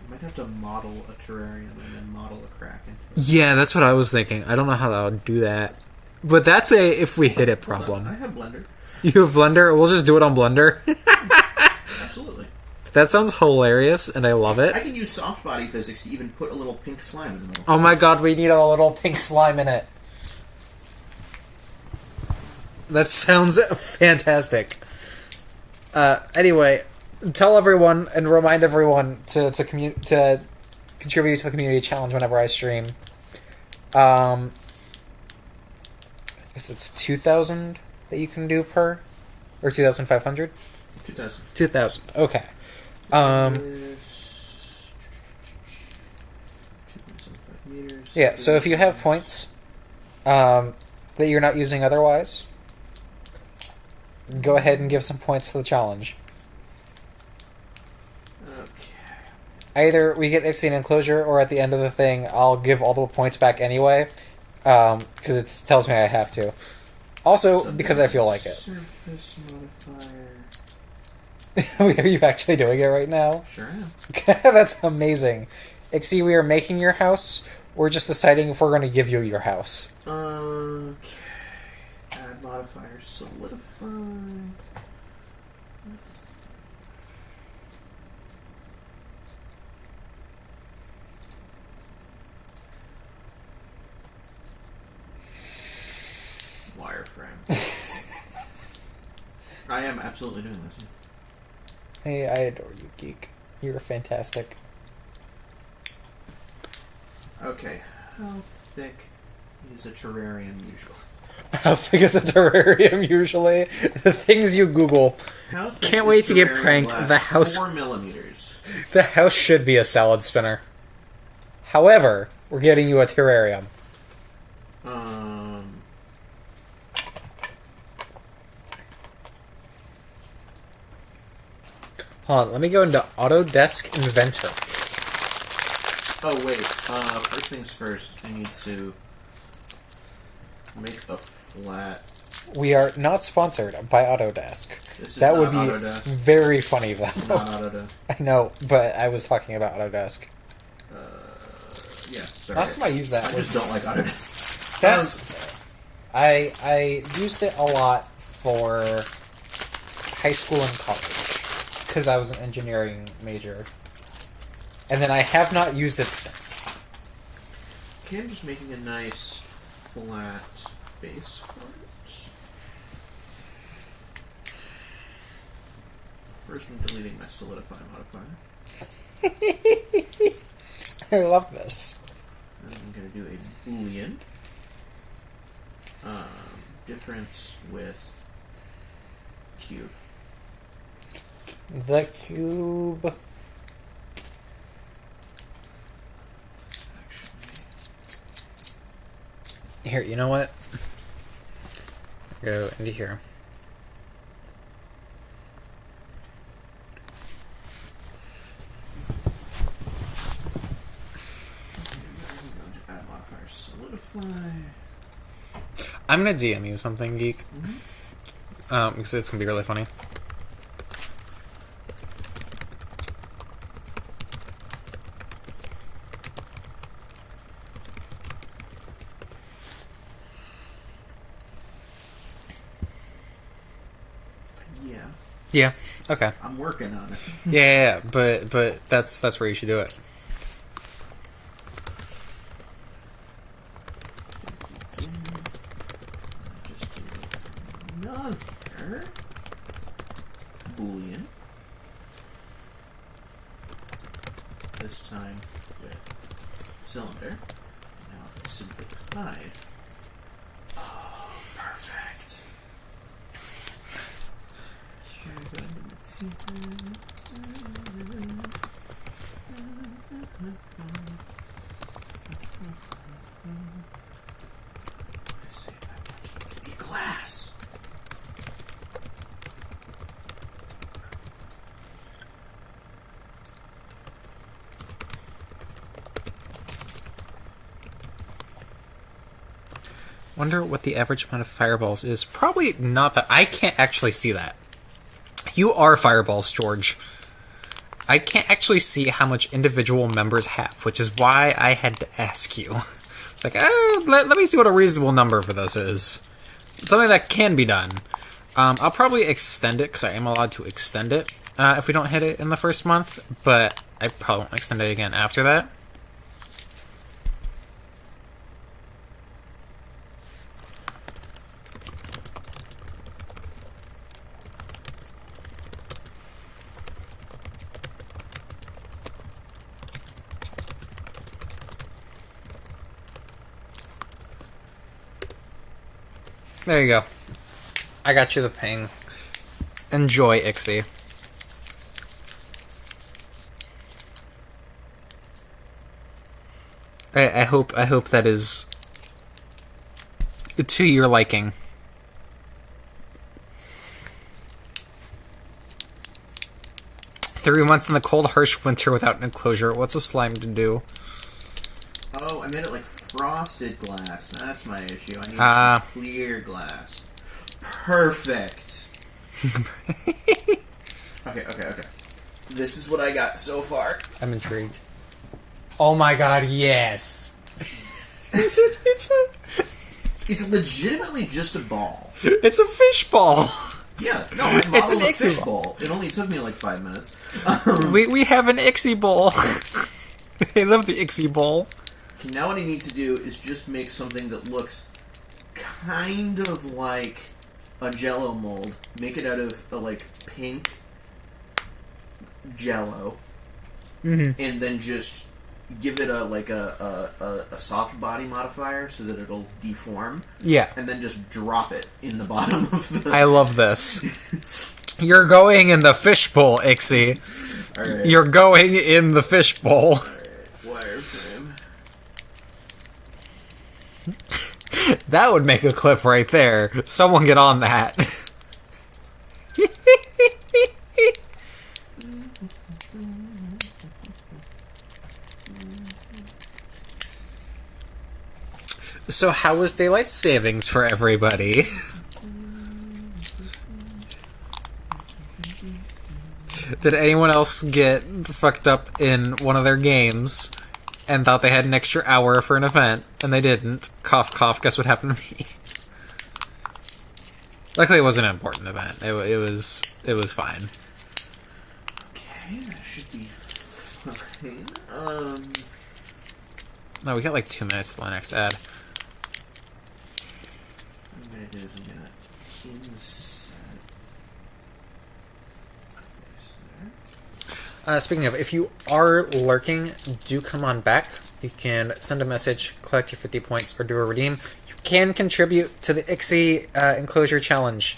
You might have to model a terrarium and then model a kraken. Yeah, that's what I was thinking. I don't know how to do that. But that's a if we hit it Hold on, problem. I have Blender. You have Blender? We'll just do it on Blender. Absolutely. That sounds hilarious, and I love it. I can use soft body physics to even put a little pink slime in the middle. Oh my god, we need a little pink slime in it. That sounds fantastic. Anyway, tell everyone and remind everyone to contribute to the community challenge whenever I stream. I guess it's 2,000 that you can do per, or 2,500. 2,000. 2,000. Okay. 2.75 meters. Yeah. So if you have points that you're not using otherwise, go ahead and give some points to the challenge. Okay. Either we get Ixie an enclosure, or at the end of the thing, I'll give all the points back anyway, because it tells me I have to. Also, So because I feel like it. Surface modifier. Are you actually doing it right now? Sure am. That's amazing. Ixie, we are making your house. We're just deciding if we're going to give you your house. Okay. Add modifier solidify. Wireframe. I am absolutely doing this. Hey, I adore you, geek. You're fantastic. Okay. How thick is a terrarium usually? How thick is a terrarium usually? The things you Google. How thick Can't is wait to get terrarium pranked. glass? The house- 4 millimeters. The house should be a salad spinner. However, we're getting you a terrarium. Hold on, let me go into Autodesk Inventor. Oh wait. First things first. I need to make a flat. We are not sponsored by Autodesk. This is That not would be Autodesk. very funny, though. Not Autodesk. I know, but I was talking about Autodesk. Yeah. Sorry. Last time I used that I was... just don't like Autodesk. That's... I used it a lot for high school and college, because I was an engineering major. And then I have not used it since. Okay, I'm just making a nice flat base for it. First, I'm deleting my solidify modifier. I love this. And I'm going to do a boolean difference with cube. The cube. Actually, Here, you know what? Go into here. I'm gonna DM you something, Geek. Because it's gonna be really funny. Yeah. Yeah. Okay. I'm working on it. Yeah, but that's where you should do it. Just do another Boolean. This time with cylinder. Now if I simply hide. Oh, perfect. Be glass. Wonder what the average amount of fireballs is. Probably not that. I can't actually see that. You are fireballs, George. I can't actually see how much individual members have, which is why I had to ask you. It's like, let me see what a reasonable number for this is. Something that can be done. I'll probably extend it, because I am allowed to extend it if we don't hit it in the first month, but I probably won't extend it again after that. There you go. I got you the ping. Enjoy, Ixie. I hope that is to your liking. Three months in the cold, harsh winter without an enclosure. What's a slime to do? Oh, I made it like frosted glass. That's my issue. I need some clear glass. Perfect. Okay. This is what I got so far. I'm intrigued. Oh my god, yes! It's legitimately just a ball. It's a fish ball! Yeah, no, I modeled It's an a Ixie fish ball. ball. It only took me like 5 minutes. We have an Ixie bowl. I love the Ixie bowl. Okay, now what I need to do is just make something that looks kind of like a Jello mold. Make it out of like pink Jello, and then just give it a soft body modifier so that it'll deform. Yeah. And then just drop it in the bottom of the. I love this. You're going in the fishbowl, Ixie. Alright. You're going in the fishbowl. Wireframe. That would make a clip right there. Someone get on that. So how was daylight savings for everybody? Did anyone else get fucked up in one of their games and thought they had an extra hour for an event, and they didn't? Cough, cough, guess what happened to me? Luckily it wasn't an important event. It was fine. Okay, that should be fine. No, we got like 2 minutes to the next ad. What I'm gonna do is I'm gonna insert this there. Speaking of, if you are lurking, do come on back. You can send a message, collect your 50 points, or do a redeem. You can contribute to the Ixie Enclosure Challenge.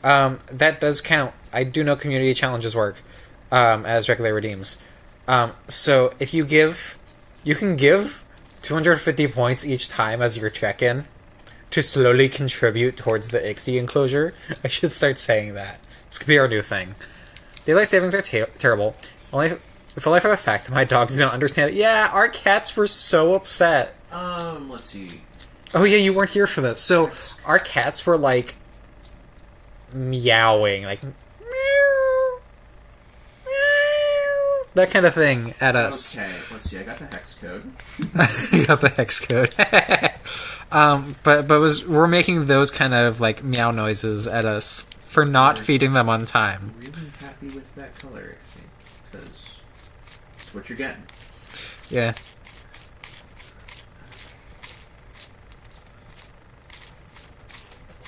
That does count. I do know community challenges work as regular redeems. So if you give, you can give 250 points each time as your check-in to slowly contribute towards the Ixie Enclosure. I should start saying that. This could be our new thing. Daylight savings are terrible. If only for the fact that my dogs don't understand it. Yeah, our cats were so upset. Let's see. Oh yeah, you weren't here for this. So our cats were like meowing, like meow, meow, that kind of thing at us. Okay, let's see. I got the hex code. You got the hex code. But we're making those kind of like meow noises at us for not feeding them on time. I'm really happy with that color, because it's what you're getting. Yeah.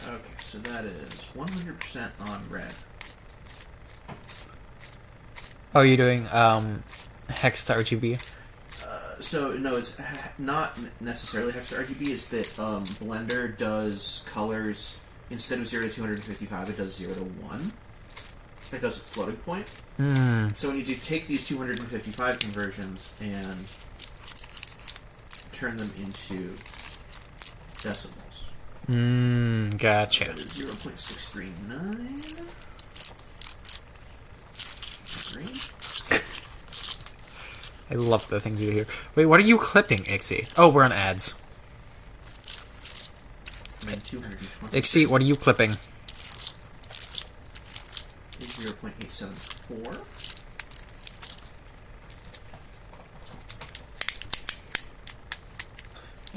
Okay, so that is 100% on red. Oh, you're doing hex to RGB? So no, it's not necessarily hex to RGB. It's that Blender does colors instead of 0 to 255, it does 0 to 1. It does a floating point. So when you do take these 255 conversions and turn them into decimals. Gotcha. That is 0.639. Great. I love the things you do here. Wait, what are you clipping, Ixie? Oh, we're on ads. And 220. Ixie, what are you clipping? Is 0.874.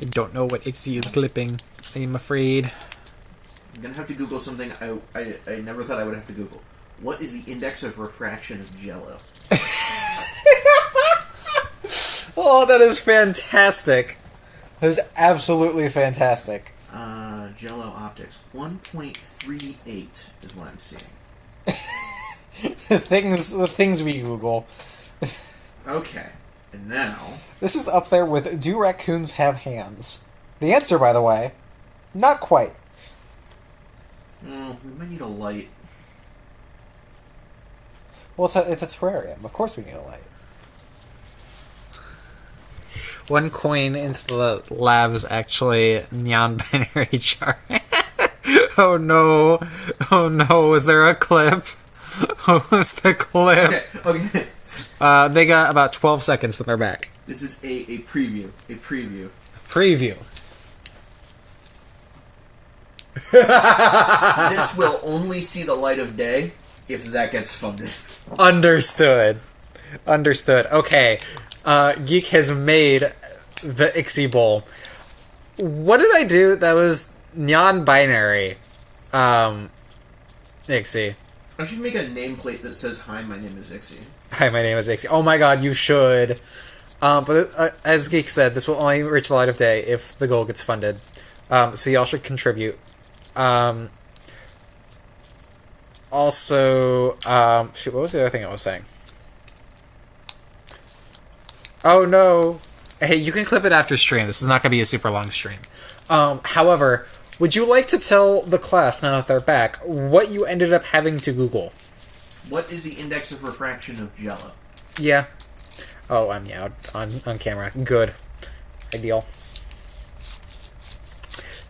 I don't know what Ixie is clipping. I'm afraid. I'm gonna have to Google something I never thought I would have to Google. What is the index of refraction of Jello? Oh, that is fantastic. That is absolutely fantastic. Jello optics. 1.38 is what I'm seeing. The things we Google. Okay, and now... This is up there with, do raccoons have hands? The answer, by the way, not quite. We might need a light. Well, it's a terrarium. Of course we need a light. One coin into the lab is actually neon binary chart. Oh no. Oh no, is there a clip? Oh, is the clip? Okay. They got about 12 seconds, then they're back. This is a preview. A preview. Preview. This will only see the light of day if that gets funded. Understood. Okay. Geek has made the Ixie Bowl. What did I do that was non-binary? Ixie. I should make a nameplate that says, "Hi, my name is Ixie." Hi, my name is Ixie. Oh my god, you should. But as Geek said, this will only reach the light of day if the goal gets funded. So y'all should contribute. Also, shoot, what was the other thing I was saying? Oh no. Hey, you can clip it after stream. This is not going to be a super long stream. However, would you like to tell the class, now that they're back, what you ended up having to Google? What is the index of refraction of Jello? Yeah. Oh, I'm meowed on camera. Good. Ideal.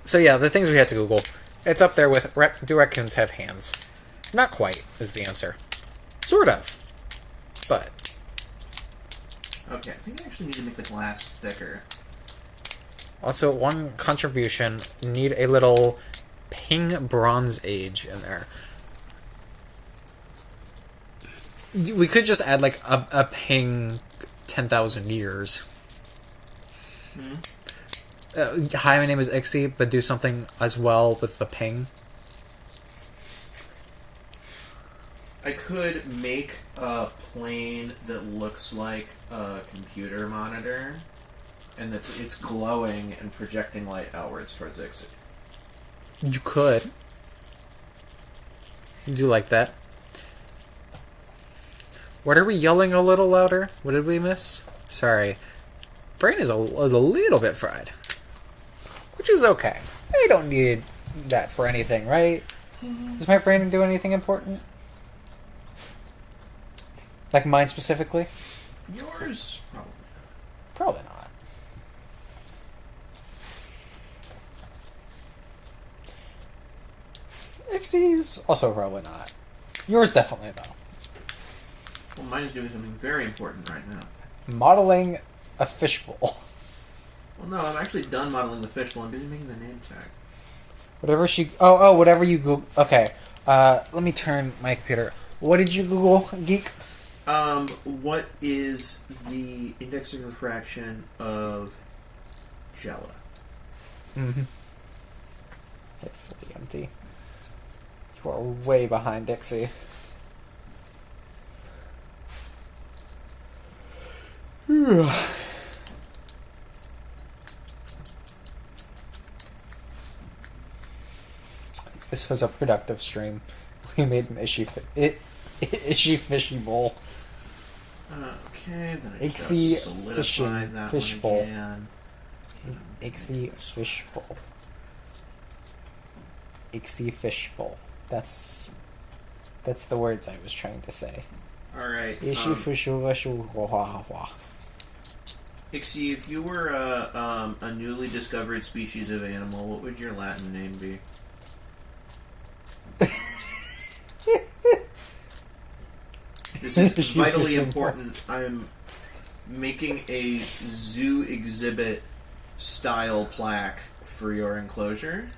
So yeah, the things we had to Google. It's up there with, do raccoons have hands? Not quite, is the answer. Sort of. But... Okay, I think I actually need to make the glass thicker. Also, one contribution, need a little Ping Bronze Age in there. We could just add, like, a Ping 10,000 years. Hi, my name is Ixie, but do something as well with the Ping. I could make a plane that looks like a computer monitor, and it's glowing and projecting light outwards towards Ixie. You could. Do like that. What are we yelling a little louder? What did we miss? Sorry. Brain is a little bit fried. Which is okay. I don't need that for anything, right? Does my brain do anything important? Like mine specifically? Yours, probably. Probably not. Ixie's also probably not. Yours definitely, though. Well, mine is doing something very important right now. Modeling a fishbowl. Well, no, I'm actually done modeling the fishbowl. I'm busy making the name tag. Whatever she... Oh, whatever you Google... Okay. Let me turn my computer. What did you Google, Geek? What is the index of refraction of Jella? Mm-hmm. Hopefully empty. You are way behind, Dixie. This was a productive stream. We made an isshy fishy bowl. Okay, then I just Ixie gotta solidify that fish one bowl. again. Ixie fish bowl. Ixie fish bowl. That's the words I was trying to say. Alright. Ixie fish Ixie, if you were a newly discovered species of animal, what would your Latin name be? This is vitally important. I'm making a zoo exhibit style plaque for your enclosure.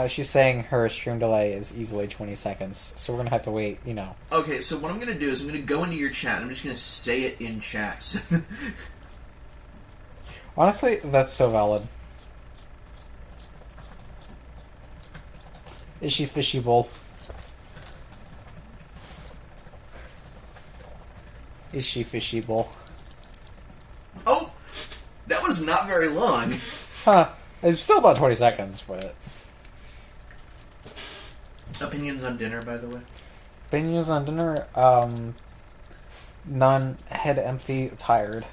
She's saying her stream delay is easily 20 seconds, so we're gonna have to wait, you know. Okay, so what I'm gonna do is I'm gonna go into your chat and I'm just gonna say it in chat. Honestly, that's so valid. Is she fishy bowl? Is she fishy bowl? Oh! That was not very long. Huh. It's still about 20 seconds, but... Opinions on dinner, by the way? Opinions on dinner? None. Head empty. Tired.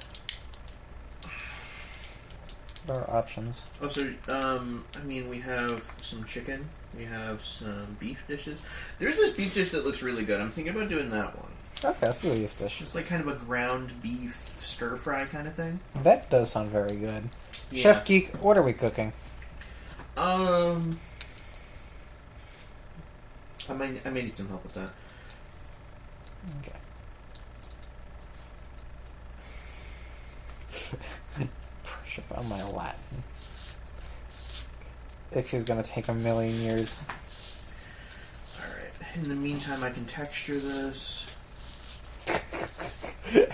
There are options. Also, I mean, we have some chicken. We have some beef dishes. There's this beef dish that looks really good. I'm thinking about doing that one. Okay, that's the beef dish. It's like kind of a ground beef stir-fry kind of thing. That does sound very good. Yeah. Chef Geek, what are we cooking? I may need some help with that. Okay. Push up on my Latin. Ixie's gonna take a million years. Alright. In the meantime, I can texture this.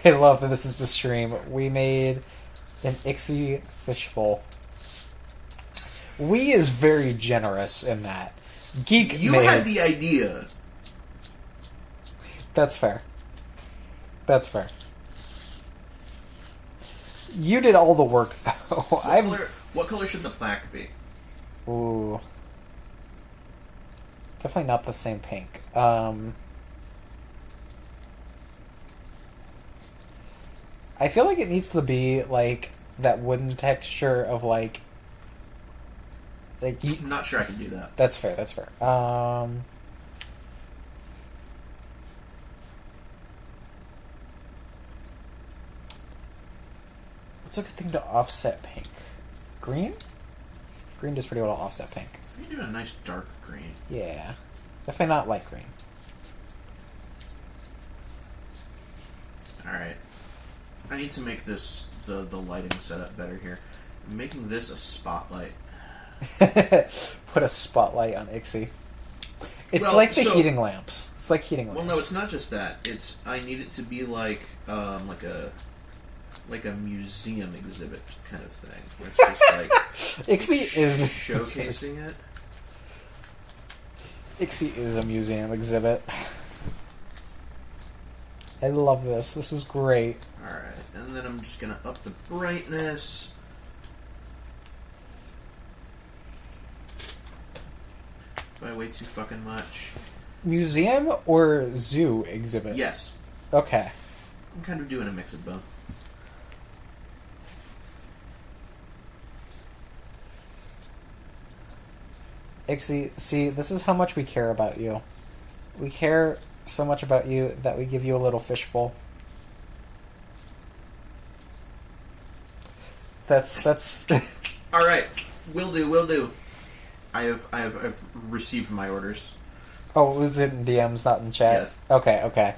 I love that this is the stream. We made an Ixie fishbowl. We is very generous in that. Geek You made... had the idea. That's fair. That's fair. You did all the work, though. What color should the plaque be? Ooh. Definitely not the same pink. I feel like it needs to be, like, that wooden texture of, like... I'm not sure I can do that. That's fair, that's fair. What's a good thing to offset pink? Green? Green does pretty well to offset pink. You do a nice dark green. Yeah. Definitely not light green. Alright. I need to make this, the lighting setup better here. I'm making this a spotlight. Put a spotlight on Ixie. It's Well, like the so- heating lamps. It's like heating lamps. Well, no, it's not just that. I need it to be like a museum exhibit kind of thing, where it's just like Ixie is showcasing it. Ixie is a museum exhibit. I love this. This is great. Alright, and then I'm just gonna up the brightness. By way too fucking much. Museum or zoo exhibit? Yes. Okay. I'm kind of doing a mix of both. Ixie, see, this is how much we care about you. We care so much about you that we give you a little fishbowl. That's Alright, will do. I've received my orders. Oh, it was in DMs, not in chat? Yes. Okay.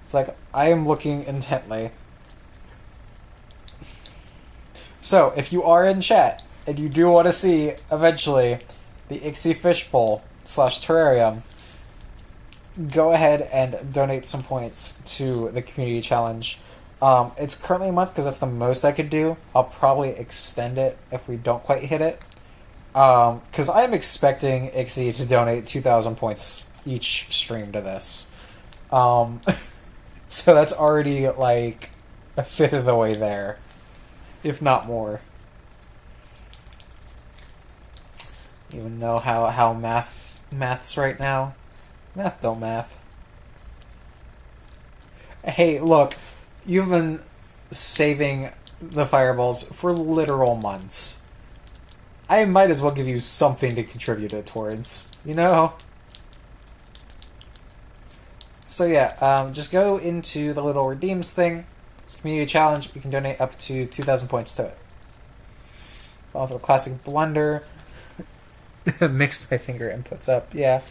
It's like, I am looking intently. So, if you are in chat and you do want to see eventually the Ixie Fishbowl / Terrarium, go ahead and donate some points to the community challenge. It's currently a month because that's the most I could do. I'll probably extend it if we don't quite hit it. Because I'm expecting Ixie to donate 2,000 points each stream to this. So that's already like a fifth of the way there, if not more. Even know how maths right now. Math don't math. Hey, look, you've been saving the fireballs for literal months. I might as well give you something to contribute it towards, you know? So yeah, just go into the little redeems thing. It's a community challenge. You can donate up to 2,000 points to it. Follow the classic blunder. Mixed my finger inputs up, yeah.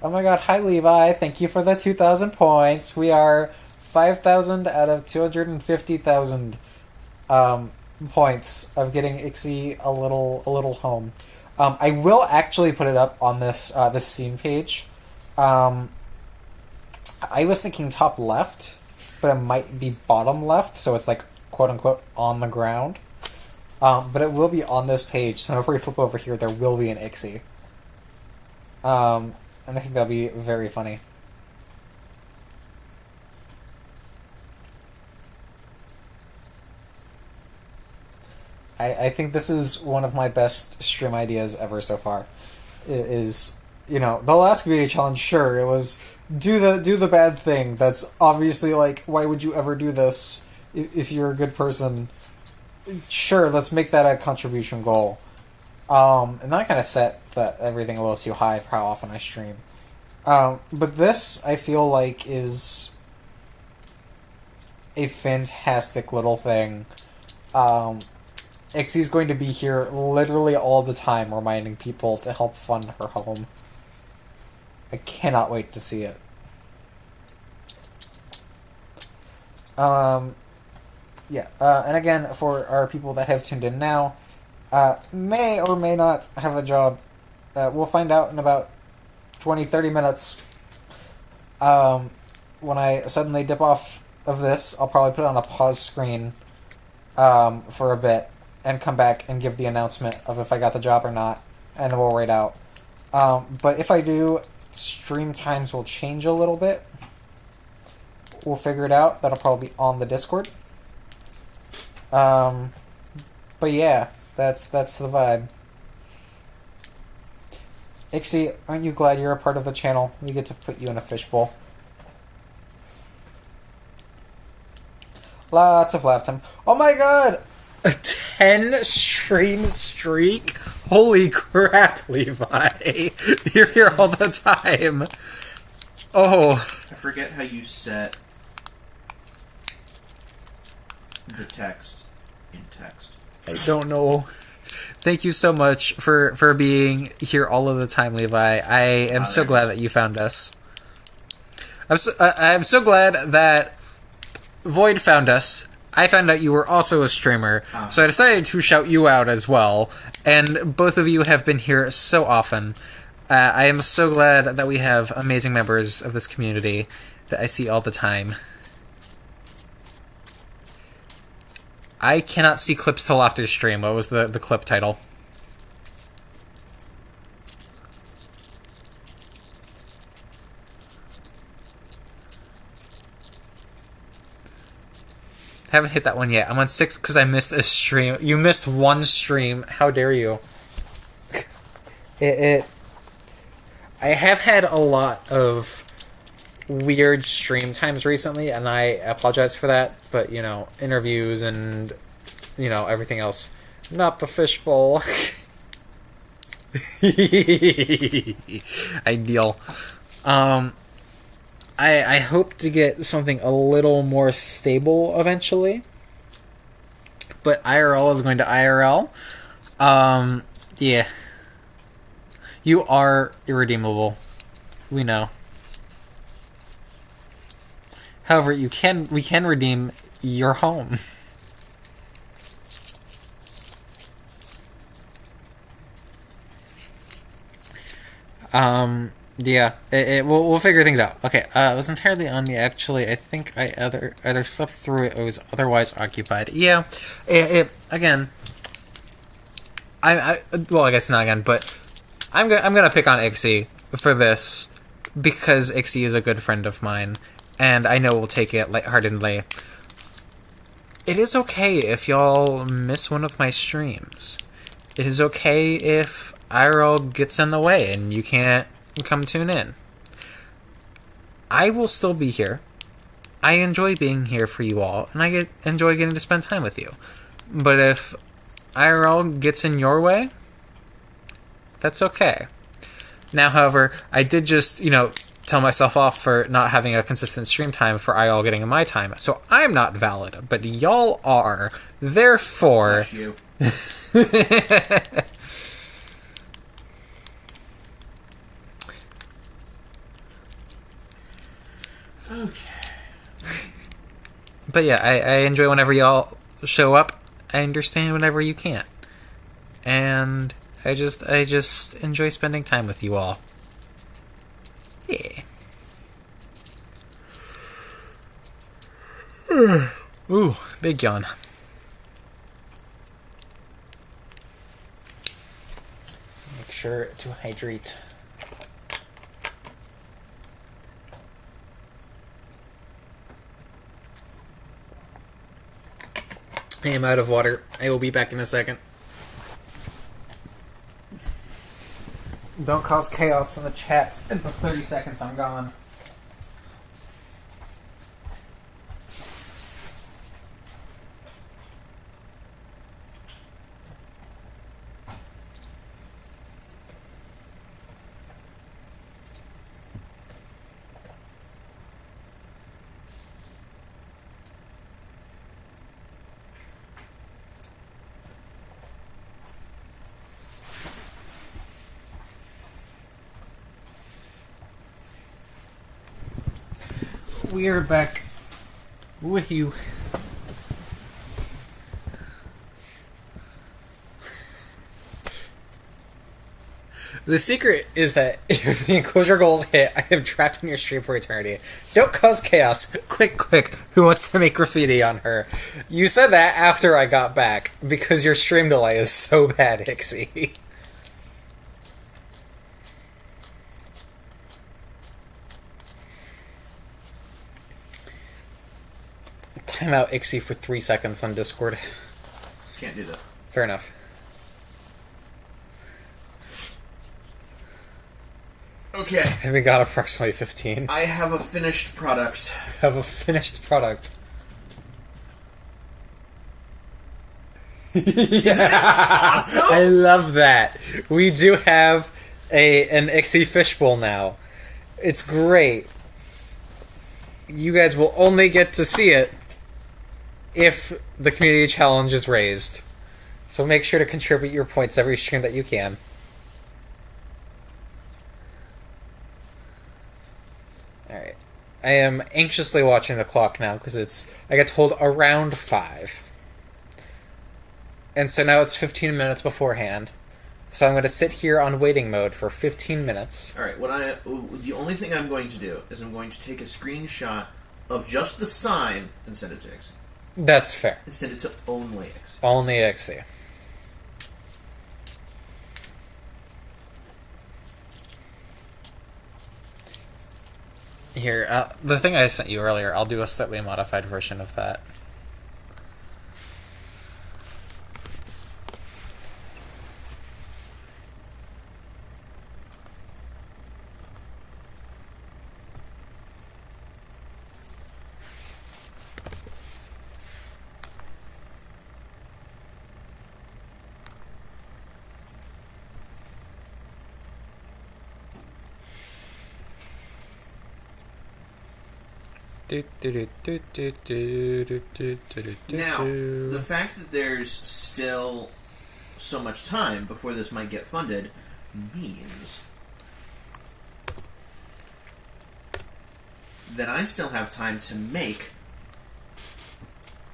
Oh my god, hi Levi, thank you for the 2,000 points. We are 5,000 out of 250,000 points of getting Ixie a little home. I will actually put it up on this this scene page. I was thinking top left, but it might be bottom left, so it's like quote unquote on the ground. But it will be on this page, so before you flip over here, there will be an Ixie. And I think that'll be very funny. I think this is one of my best stream ideas ever so far. It is, you know, the last community challenge, sure, it was do the bad thing. That's obviously like, why would you ever do this if you're a good person? Sure, let's make that a contribution goal. And then I kind of set everything a little too high for how often I stream. But this, I feel like, is a fantastic little thing. Ixie's going to be here literally all the time, reminding people to help fund her home. I cannot wait to see it. Yeah, and again, for our people that have tuned in now, may or may not have a job. We'll find out in about 20-30 minutes. When I suddenly dip off of this, I'll probably put it on a pause screen for a bit and come back and give the announcement of if I got the job or not, and then we'll wait out. But if I do, stream times will change a little bit. We'll figure it out. That'll probably be on the Discord. But yeah, that's the vibe. Ixie, aren't you glad you're a part of the channel? We get to put you in a fishbowl. Lots of laugh time. Oh my god! A 10 stream streak? Holy crap, Levi. You're here all the time. Oh. I forget how you set the text in text. I don't know. Thank you so much for being here all of the time, Levi. I am so glad that you found us. I'm so glad that Void found us. I found out you were also a streamer, so I decided to shout you out as well. And both of you have been here so often. I am so glad that we have amazing members of this community that I see all the time. I cannot see clips to Laughter stream. What was the clip title? Haven't hit that one yet. I'm on 6 because I missed a stream. You missed one stream. How dare you? I have had a lot of weird stream times recently, and I apologize for that. But, you know, interviews and, you know, everything else. Not the fishbowl. Ideal. I hope to get something a little more stable eventually. But IRL is going to IRL. Yeah. You are irredeemable. We know. However, we can redeem your home. Yeah, we'll figure things out. Okay, it was entirely on me, actually. I think I either slept through it or was otherwise occupied. Yeah, again, well, I guess not again, but I'm gonna pick on Ixie for this, because Ixie is a good friend of mine, and I know we'll take it lightheartedly. It is okay if y'all miss one of my streams. It is okay if IRL gets in the way and you can't come tune in. I will still be here. I enjoy being here for you all, and I enjoy getting to spend time with you. But if IRL gets in your way, that's okay. Now, however, I did just, tell myself off for not having a consistent stream time for IRL getting in my time. So I'm not valid, but y'all are. Therefore... Bless you. Okay. But yeah, I enjoy whenever y'all show up. I understand whenever you can't. And I just enjoy spending time with you all. Yeah. Ooh, big yawn. Make sure to hydrate. I am out of water. I will be back in a second. Don't cause chaos in the chat in the 30 seconds I'm gone. We are back with you. The secret is that if the enclosure goals hit, I am trapped in your stream for eternity. Don't cause chaos. Quick, who wants to make graffiti on her? You said that after I got back, because your stream delay is so bad, Ixie. Time out Ixie for 3 seconds on Discord. Can't do that. Fair enough. Okay. And we got approximately 15. I have a finished product. Have a finished product. Awesome. I love that. We do have an Ixie fishbowl now. It's great. You guys will only get to see it if the community challenge is raised. So make sure to contribute your points every stream that you can. Alright. I am anxiously watching the clock now because I got told around 5. And so now it's 15 minutes beforehand. So I'm going to sit here on waiting mode for 15 minutes. Alright, the only thing I'm going to do is I'm going to take a screenshot of just the sign and send it to Ixie. That's fair. And send it to only Ixie. Only Ixie. Here, the thing I sent you earlier, I'll do a slightly modified version of that. Now, the fact that there's still so much time before this might get funded means then I still have time to make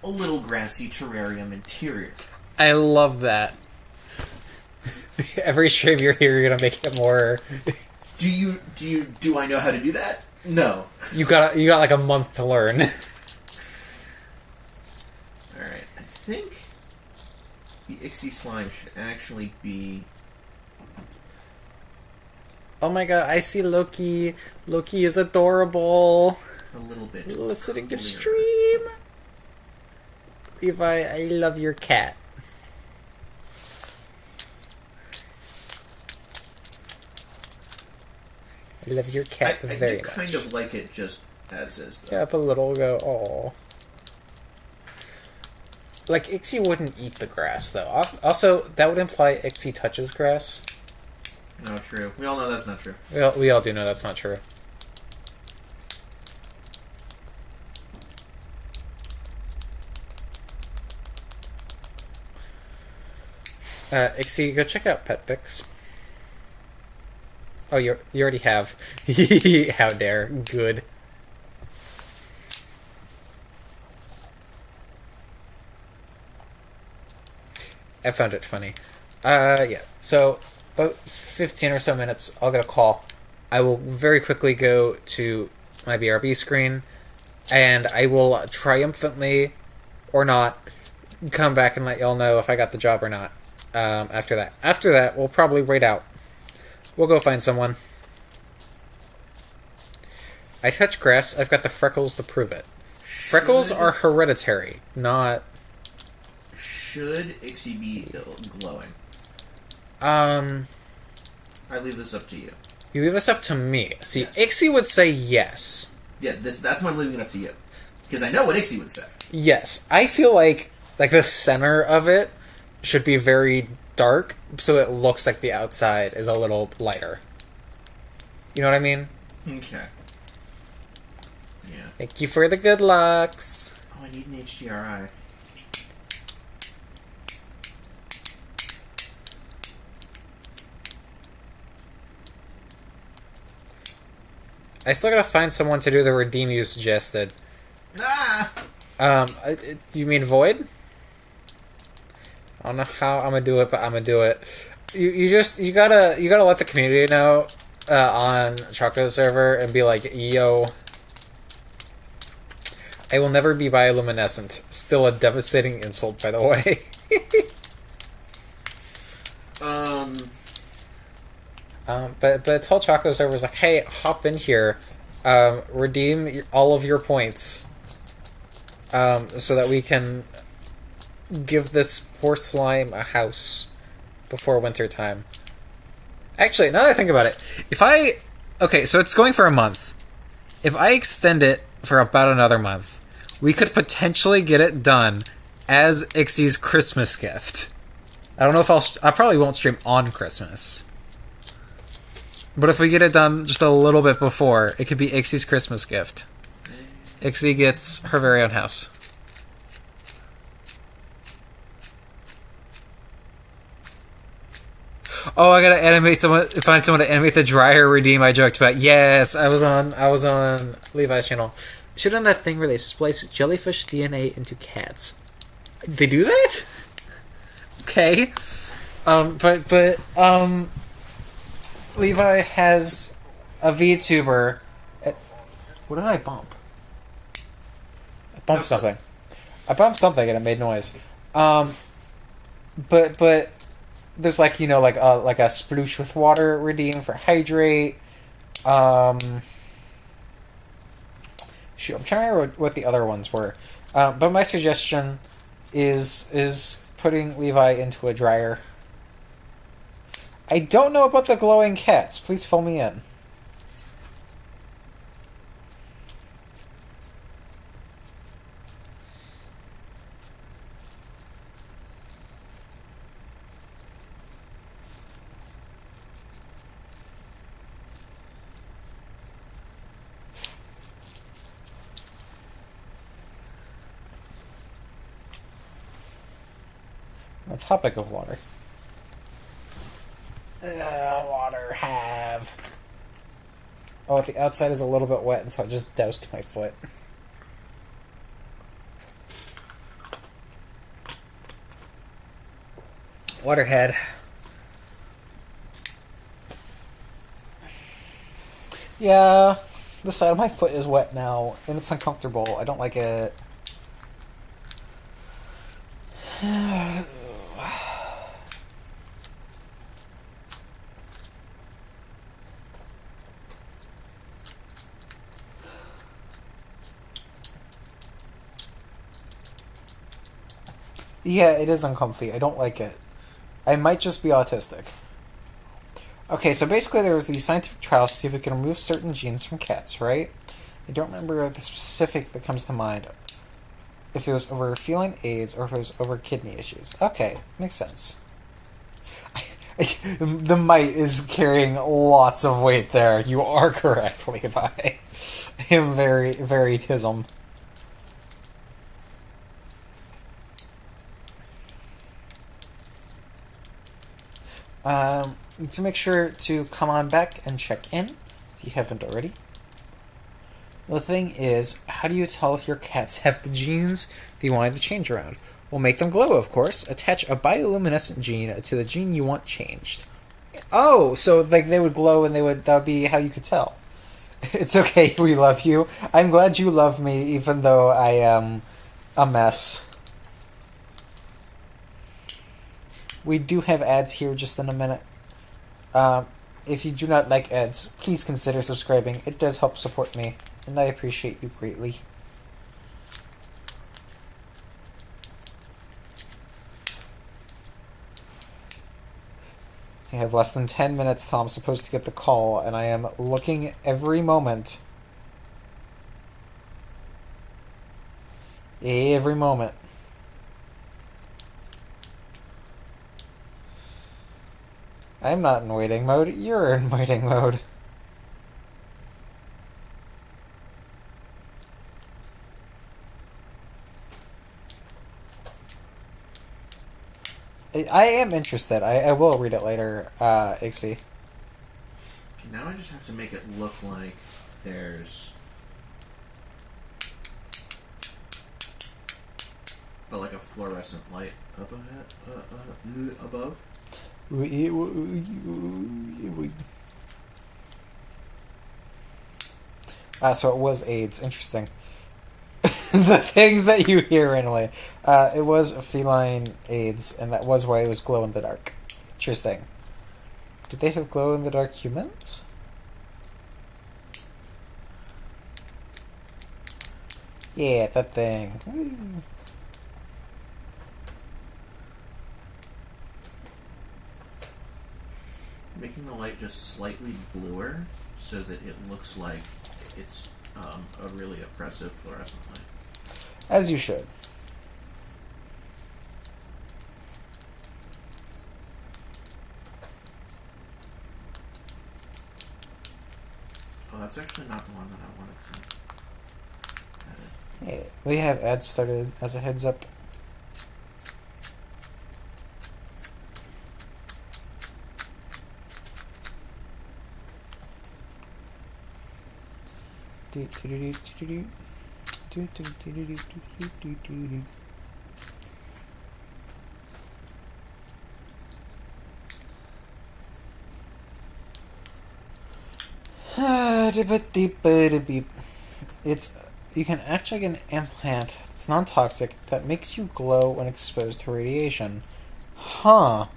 a little grassy terrarium interior. I love that. Every stream you're here, you're gonna make it more. Do I know how to do that? No. You got like a month to learn. Alright, I think the Ixie slime should actually be... Oh my god, I see Loki. Loki is adorable. a little bit Listening to clearer. stream. Levi, I love your cat. I love your cat I very do much. kind of like it just as is, though. Yeah, up a little, go, oh. Like, Ixie wouldn't eat the grass, though. Also, that would imply Ixie touches grass. No, true. We all know that's not true. We all do know that's not true. Ixie, go check out Pet Pics. Oh, you already have. How dare. Good. I found it funny. Yeah. So, about 15 or so minutes, I'll get a call. I will very quickly go to my BRB screen, and I will triumphantly, or not, come back and let y'all know if I got the job or not. After that. After that, we'll probably wait out. We'll go find someone. I touch grass. I've got the freckles to prove it. Freckles are hereditary, not... Should Ixie be glowing? I leave this up to you. You leave this up to me. See, Yes. Ixie would say yes. Yeah, that's why I'm leaving it up to you. Because I know what Ixie would say. Yes. I feel like the center of it should be very dark, so it looks like the outside is a little lighter. You know what I mean? Okay. Yeah. Thank you for the good lucks. Oh, I need an HDRI. I still gotta find someone to do the redeem you suggested. Ah! You mean Void? I don't know how I'm gonna do it, but I'm gonna do it. You gotta let the community know on Choco server and be like, yo, I will never be bioluminescent. Still a devastating insult, by the way. But tell Choco servers like, hey, hop in here, redeem all of your points, so that we can give this poor slime a house before winter time. Actually, now that I think about it, okay, so it's going for a month. If I extend it for about another month, we could potentially get it done as Ixie's Christmas gift. I don't know if I probably won't stream on Christmas. But if we get it done just a little bit before, it could be Ixie's Christmas gift. Ixie gets her very own house. Oh, I gotta find someone to animate the dryer redeem I joked about. Yes, I was on Levi's channel. Should have done that thing where they splice jellyfish DNA into cats. They do that? Okay. But Levi has a VTuber. What did I bump? I bumped something. I bumped something and it made noise. But there's like a sploosh with water redeem for hydrate. Shoot, I'm trying to remember what the other ones were. But my suggestion is putting Levi into a dryer. I don't know about the glowing cats. Please fill me in. The topic of water. Water have. Oh, the outside is a little bit wet, and so I just doused my foot. Waterhead. Yeah, the side of my foot is wet now, and it's uncomfortable. I don't like it. Yeah, it is uncomfy. I don't like it. I might just be autistic. Okay, so basically there was these scientific trials to see if we can remove certain genes from cats, right? I don't remember the specific that comes to mind. If it was over feline AIDS or if it was over kidney issues. Okay, makes sense. The mite is carrying lots of weight there. You are correct, Levi. I am very, very tism. To make sure to come on back and check in, if you haven't already. The thing is, how do you tell if your cats have the genes that you wanted to change around? Well, make them glow, of course. Attach a bioluminescent gene to the gene you want changed. Oh, so like they would glow and that would be how you could tell. It's okay, we love you. I'm glad you love me, even though I am a mess. We do have ads here just in a minute. If you do not like ads, please consider subscribing. It does help support me, and I appreciate you greatly. I have less than 10 minutes till I'm supposed to get the call, and I am looking every moment. Every moment. I'm not in waiting mode, you're in waiting mode. I am interested. I will read it later, Ixie. Okay, now I just have to make it look like there's like a fluorescent light up ahead, above. So it was AIDS. Interesting. The things that you hear randomly. It was feline AIDS, and that was why it was glow in the dark. Interesting. Did they have glow in the dark humans? Yeah, that thing. Woo. Making the light just slightly bluer so that it looks like it's a really oppressive fluorescent light. As you should. Oh, that's actually not the one that I wanted to edit. Hey, we have ads started as a heads up. It's you can actually get an implant that's non-toxic that makes you glow when exposed to radiation. Huh.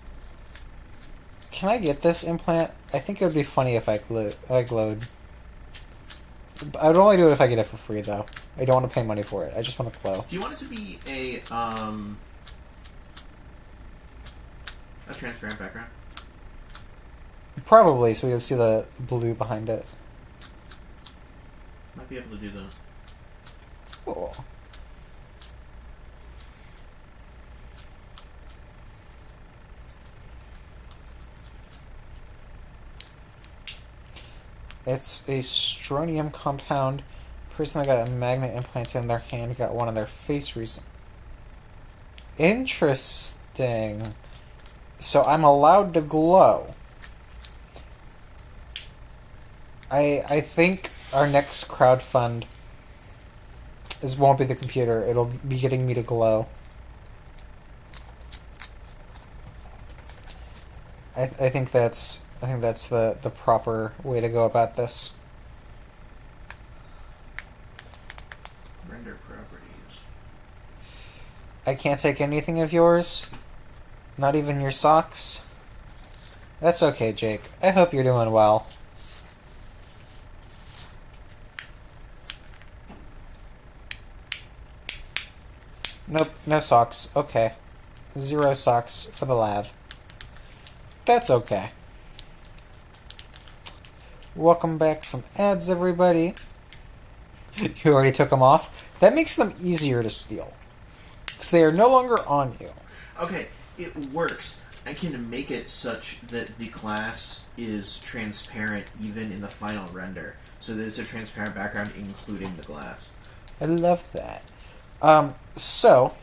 Can I get this implant? I think it would be funny if I glowed. I would only do it if I get it for free, though. I don't want to pay money for it. I just want to glow. Do you want it to be a transparent background? Probably, so we can see the blue behind it. Might be able to do the... Cool. It's a strontium compound. Person that got a magnet implanted in their hand got one on their face recently. Interesting. So I'm allowed to glow. I think our next crowdfund won't be the computer. It'll be getting me to glow. I think that's the proper way to go about this. Render properties. I can't take anything of yours. Not even your socks. That's okay, Jake. I hope you're doing well. Nope, no socks. Okay. 0 socks for the lav. That's okay. Welcome back from ads, everybody. You already took them off? That makes them easier to steal. Because they are no longer on you. Okay, it works. I can make it such that the class is transparent even in the final render. So there's a transparent background including the glass. I love that. So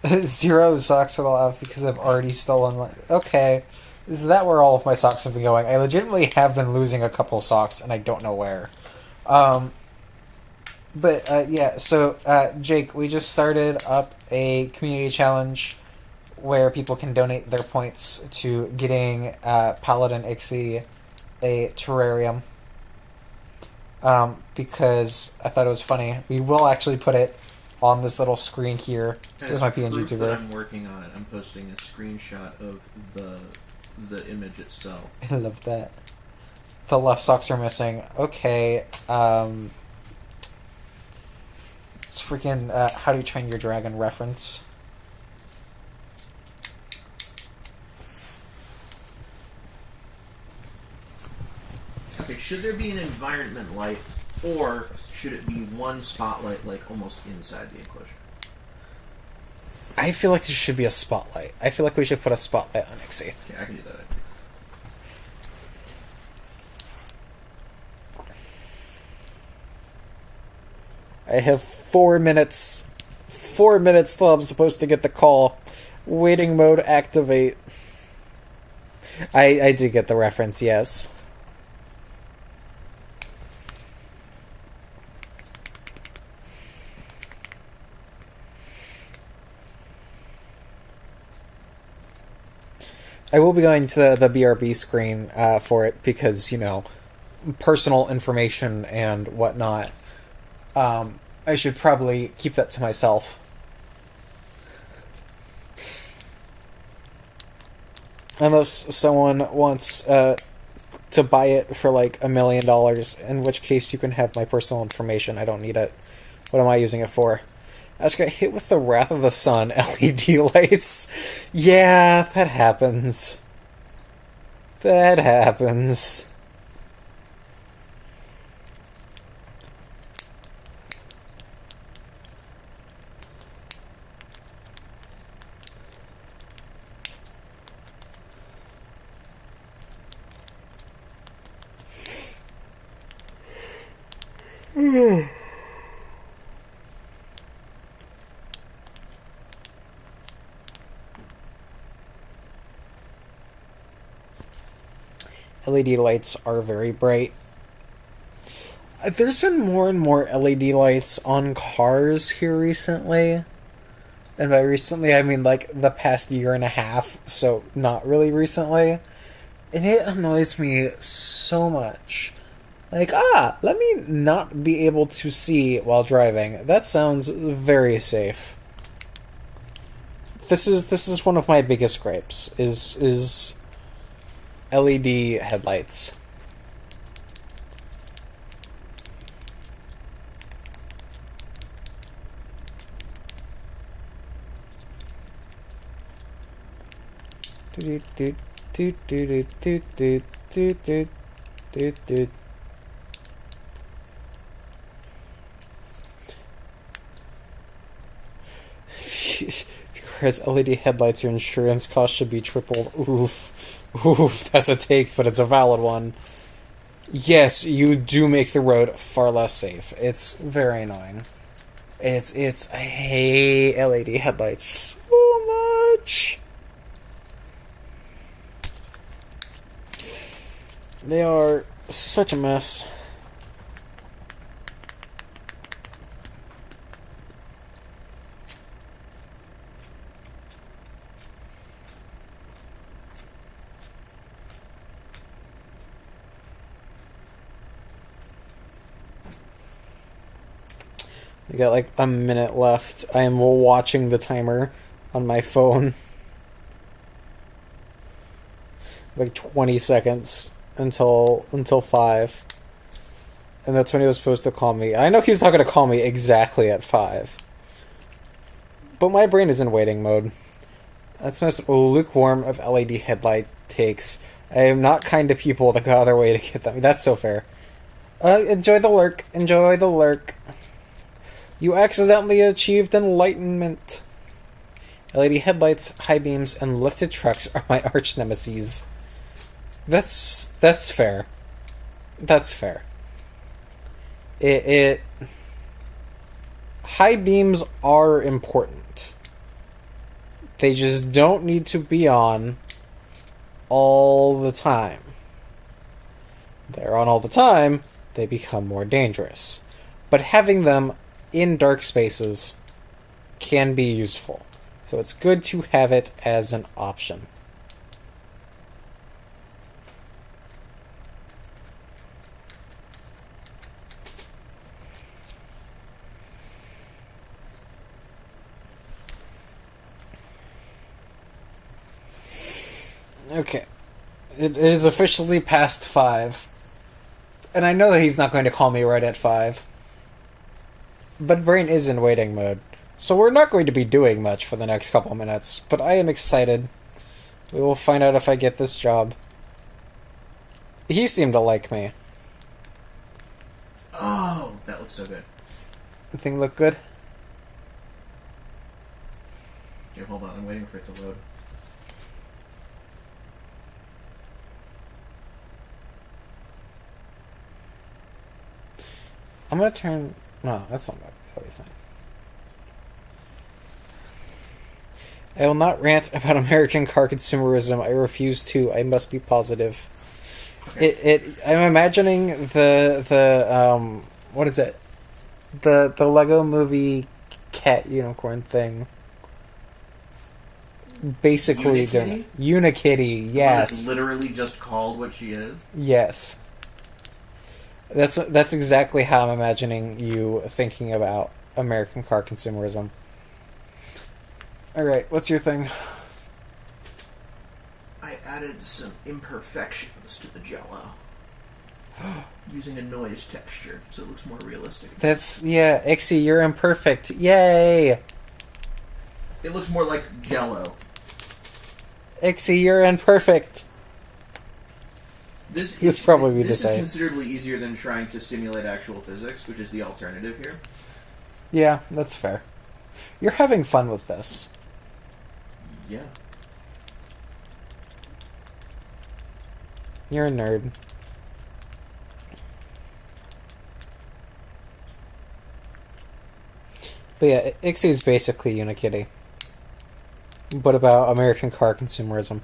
0 socks for the lav because I've already stolen my... Okay. Is that where all of my socks have been going? I legitimately have been losing a couple socks, and I don't know where. Yeah, so, Jake, we just started up a community challenge where people can donate their points to getting Paladin Ixie a terrarium. Because I thought it was funny. We will actually put it on this little screen here. There's my PNG proof tuber. that I'm working on it. I'm posting a screenshot of the image itself. I love that. The left socks are missing. Okay, it's freaking How to Train Your Dragon reference. Okay, should there be an environment light, or should it be one spotlight, like almost inside the enclosure? I feel like there should be a spotlight. I feel like we should put a spotlight on Ixie. Okay, I can do that. I have 4 minutes. 4 minutes till I'm supposed to get the call. Waiting mode activate. I did get the reference, yes. I will be going to the BRB screen for it because, you know, personal information and whatnot. I should probably keep that to myself. Unless someone wants to buy it for like $1 million, in which case you can have my personal information. I don't need it. What am I using it for? I was gonna hit with the Wrath of the Sun LED lights. Yeah, that happens. That happens. LED lights are very bright. There's been more and more LED lights on cars here recently. And by recently, I mean like the past year and a half, so not really recently. And it annoys me so much. Like, let me not be able to see while driving. That sounds very safe. This is one of my biggest gripes, is LED headlights. Because LED headlights, your insurance cost should be tripled. Oof. Oof, that's a take, but it's a valid one. Yes, you do make the road far less safe. It's very annoying. I hate LED headlights so much. They are Such a mess. We got like a minute left. I am watching the timer on my phone. Like 20 seconds until 5. And that's when he was supposed to call me. I know he's not going to call me exactly at 5. But my brain is in waiting mode. That's the most lukewarm of LED headlight takes. I am not kind to people that go out of their way to get them. That's so fair. Enjoy the lurk. Enjoy the lurk. You accidentally achieved enlightenment. LED headlights, high beams, and lifted trucks are my arch nemeses. That's fair. That's fair. High beams are important. They just don't need to be on all the time. They're on all the time, they become more dangerous. But having them in dark spaces can be useful. So it's good to have it as an option. Okay. It is officially past 5. And I know that he's not going to call me right at 5. But brain is in waiting mode. So we're not going to be doing much for the next couple minutes. But I am excited. We will find out if I get this job. He seemed to like me. Oh, that looks so good. The thing look good? Okay, hold on. I'm waiting for it to load. I'm gonna turn... No, that's not bad. That'll be fine. I will not rant about American car consumerism. I refuse to. I must be positive. Okay. I'm imagining the what is it? The Lego Movie cat unicorn thing. Basically doing it. Unikitty, yes. That's literally just called what she is? Yes. That's exactly how I'm imagining you thinking about American car consumerism. Alright, what's your thing? I added some imperfections to the Jello. Using a noise texture, so it looks more realistic. Yeah, Ixie, you're imperfect. Yay! It looks more like Jello. Ixie, you're imperfect. This is probably this to say. is considerably easier than trying to simulate actual physics, which is the alternative here. Yeah, that's fair. You're having fun with this. Yeah. You're a nerd. But yeah, Ixie is basically Unikitty. But about American car consumerism.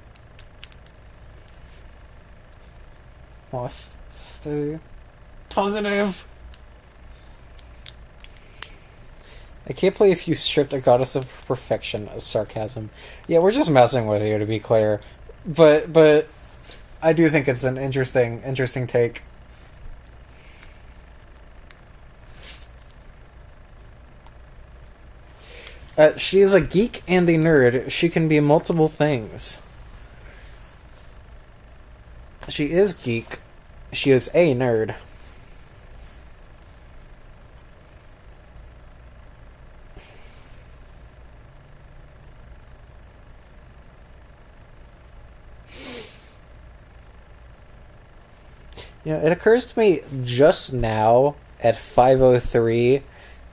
Oh, stay positive. I can't believe if you stripped a goddess of perfection as sarcasm. Yeah, we're just messing with you, to be clear. But I do think it's an interesting take. She is a geek and a nerd. She can be multiple things. She is geek. She is a nerd. You know, it occurs to me just now at 5:03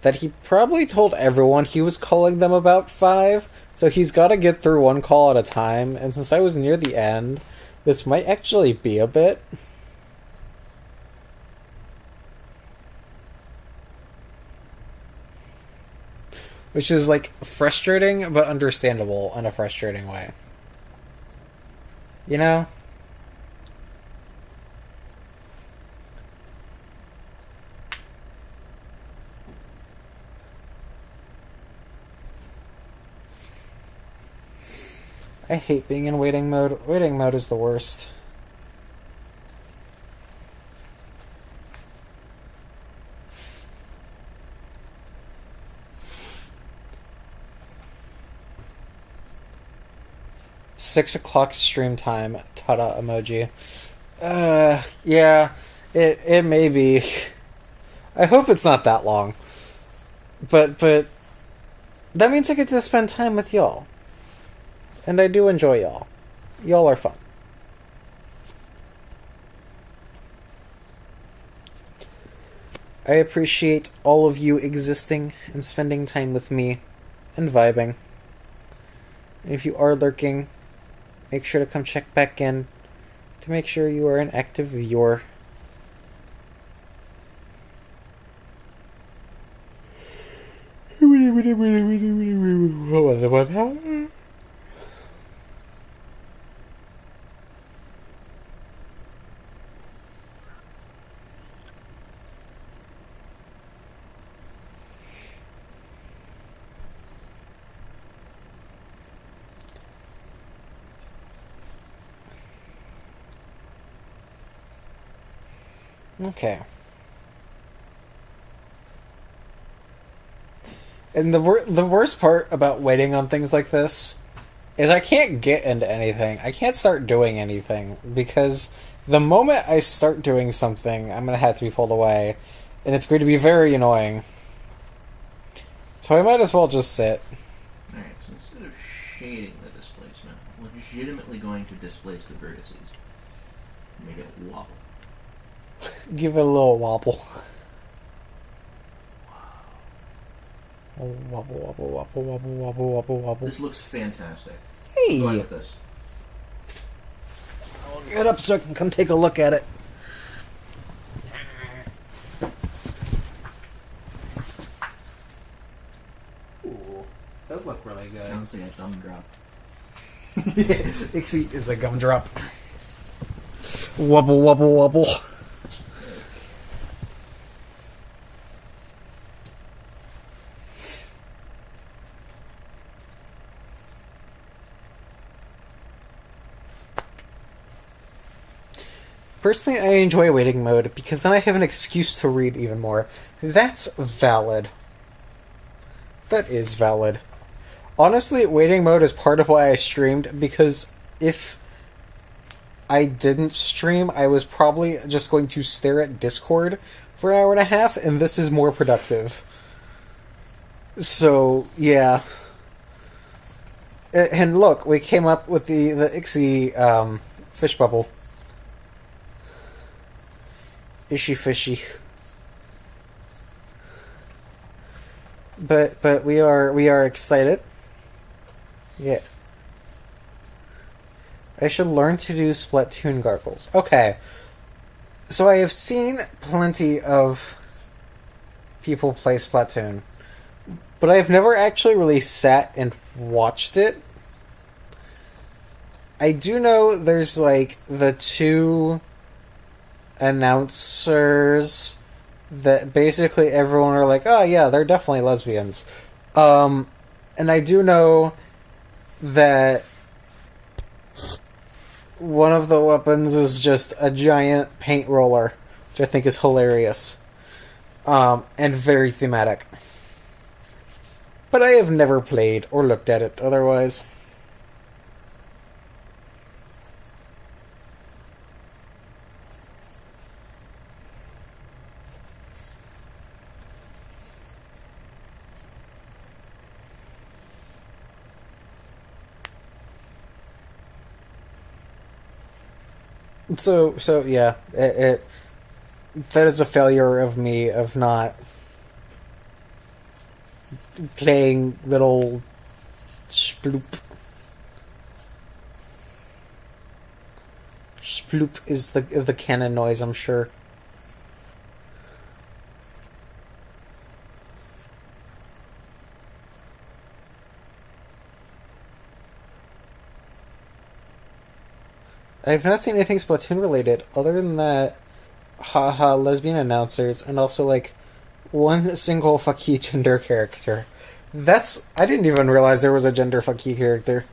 that he probably told everyone he was calling them about 5, so he's got to get through one call at a time, and since I was near the end, this might actually be a bit. Which is, like, frustrating, but understandable in a frustrating way. You know? I hate being in waiting mode. Waiting mode is the worst. $6 stream time. Tada emoji. Yeah, it may be. I hope it's not that long. But that means I get to spend time with y'all. And I do enjoy y'all. Y'all are fun. I appreciate all of you existing and spending time with me and vibing. And if you are lurking, make sure to come check back in to make sure you are an active viewer. What happened? Okay. And the worst part about waiting on things like this is I can't get into anything. I can't start doing anything because the moment I start doing something, I'm going to have to be pulled away, and it's going to be very annoying. So I might as well just sit. Alright, so instead of shading the displacement, we're legitimately going to displace the vertices. Make it wobble. Give it a little wobble. Wobble, wobble, wobble, wobble, wobble, wobble, wobble. This looks fantastic. Hey! Go ahead with this. I'll get up so I can come take a look at it. Ooh, does look really good. Sounds like a gumdrop. Ixie is a gumdrop. Wobble, wobble, wobble. Personally, I enjoy waiting mode because then I have an excuse to read even more. That's valid. That is valid. Honestly, waiting mode is part of why I streamed, because if I didn't stream, I was probably just going to stare at Discord for an hour and a half, and this is more productive. So, yeah. And look, we came up with the Ixie fish bubble. Ishy fishy. But we are excited. Yeah. I should learn to do Splatoon gargles. Okay. So I have seen plenty of people play Splatoon, but I've never actually really sat and watched it. I do know there's like the two announcers that basically everyone are like, oh yeah, they're definitely lesbians. And I do know that one of the weapons is just a giant paint roller, which I think is hilarious. And very thematic. But I have never played or looked at it otherwise. So yeah, it that is a failure of me of not playing little sploop. Sploop is the cannon noise, I'm sure. I've not seen anything Splatoon related other than that haha lesbian announcers and also like one single fuck you gender character. I didn't even realize there was a gender fuck you character.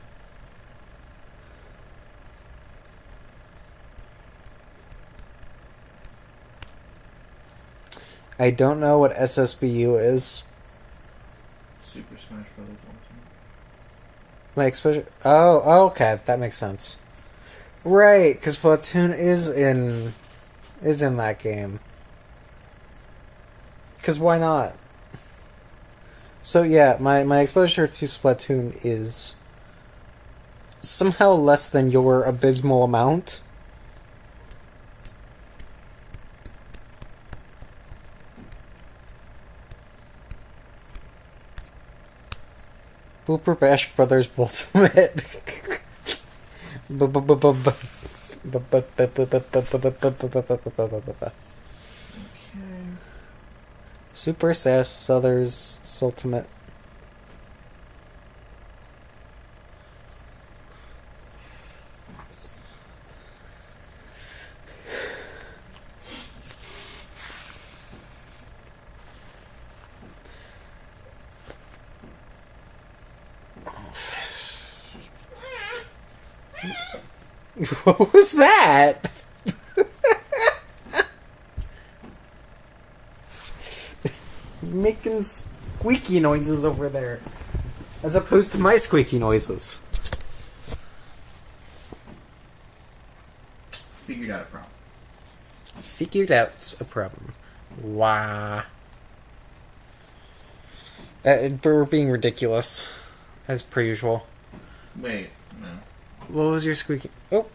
I don't know what SSBU is. Super Smash Brothers Ultimate. My exposure. Oh, okay, that makes sense. Right, because Splatoon is in that game. Because why not? So yeah, my exposure to Splatoon is somehow less than your abysmal amount. Booper Bash Brothers Ultimate. Super Sash Brothers Ultimate. What was that? Making squeaky noises over there, as opposed to my squeaky noises. Figured out a problem. Figured out a problem. Wow. We're being ridiculous, as per usual. Wait, no. What was your squeaky? Oh.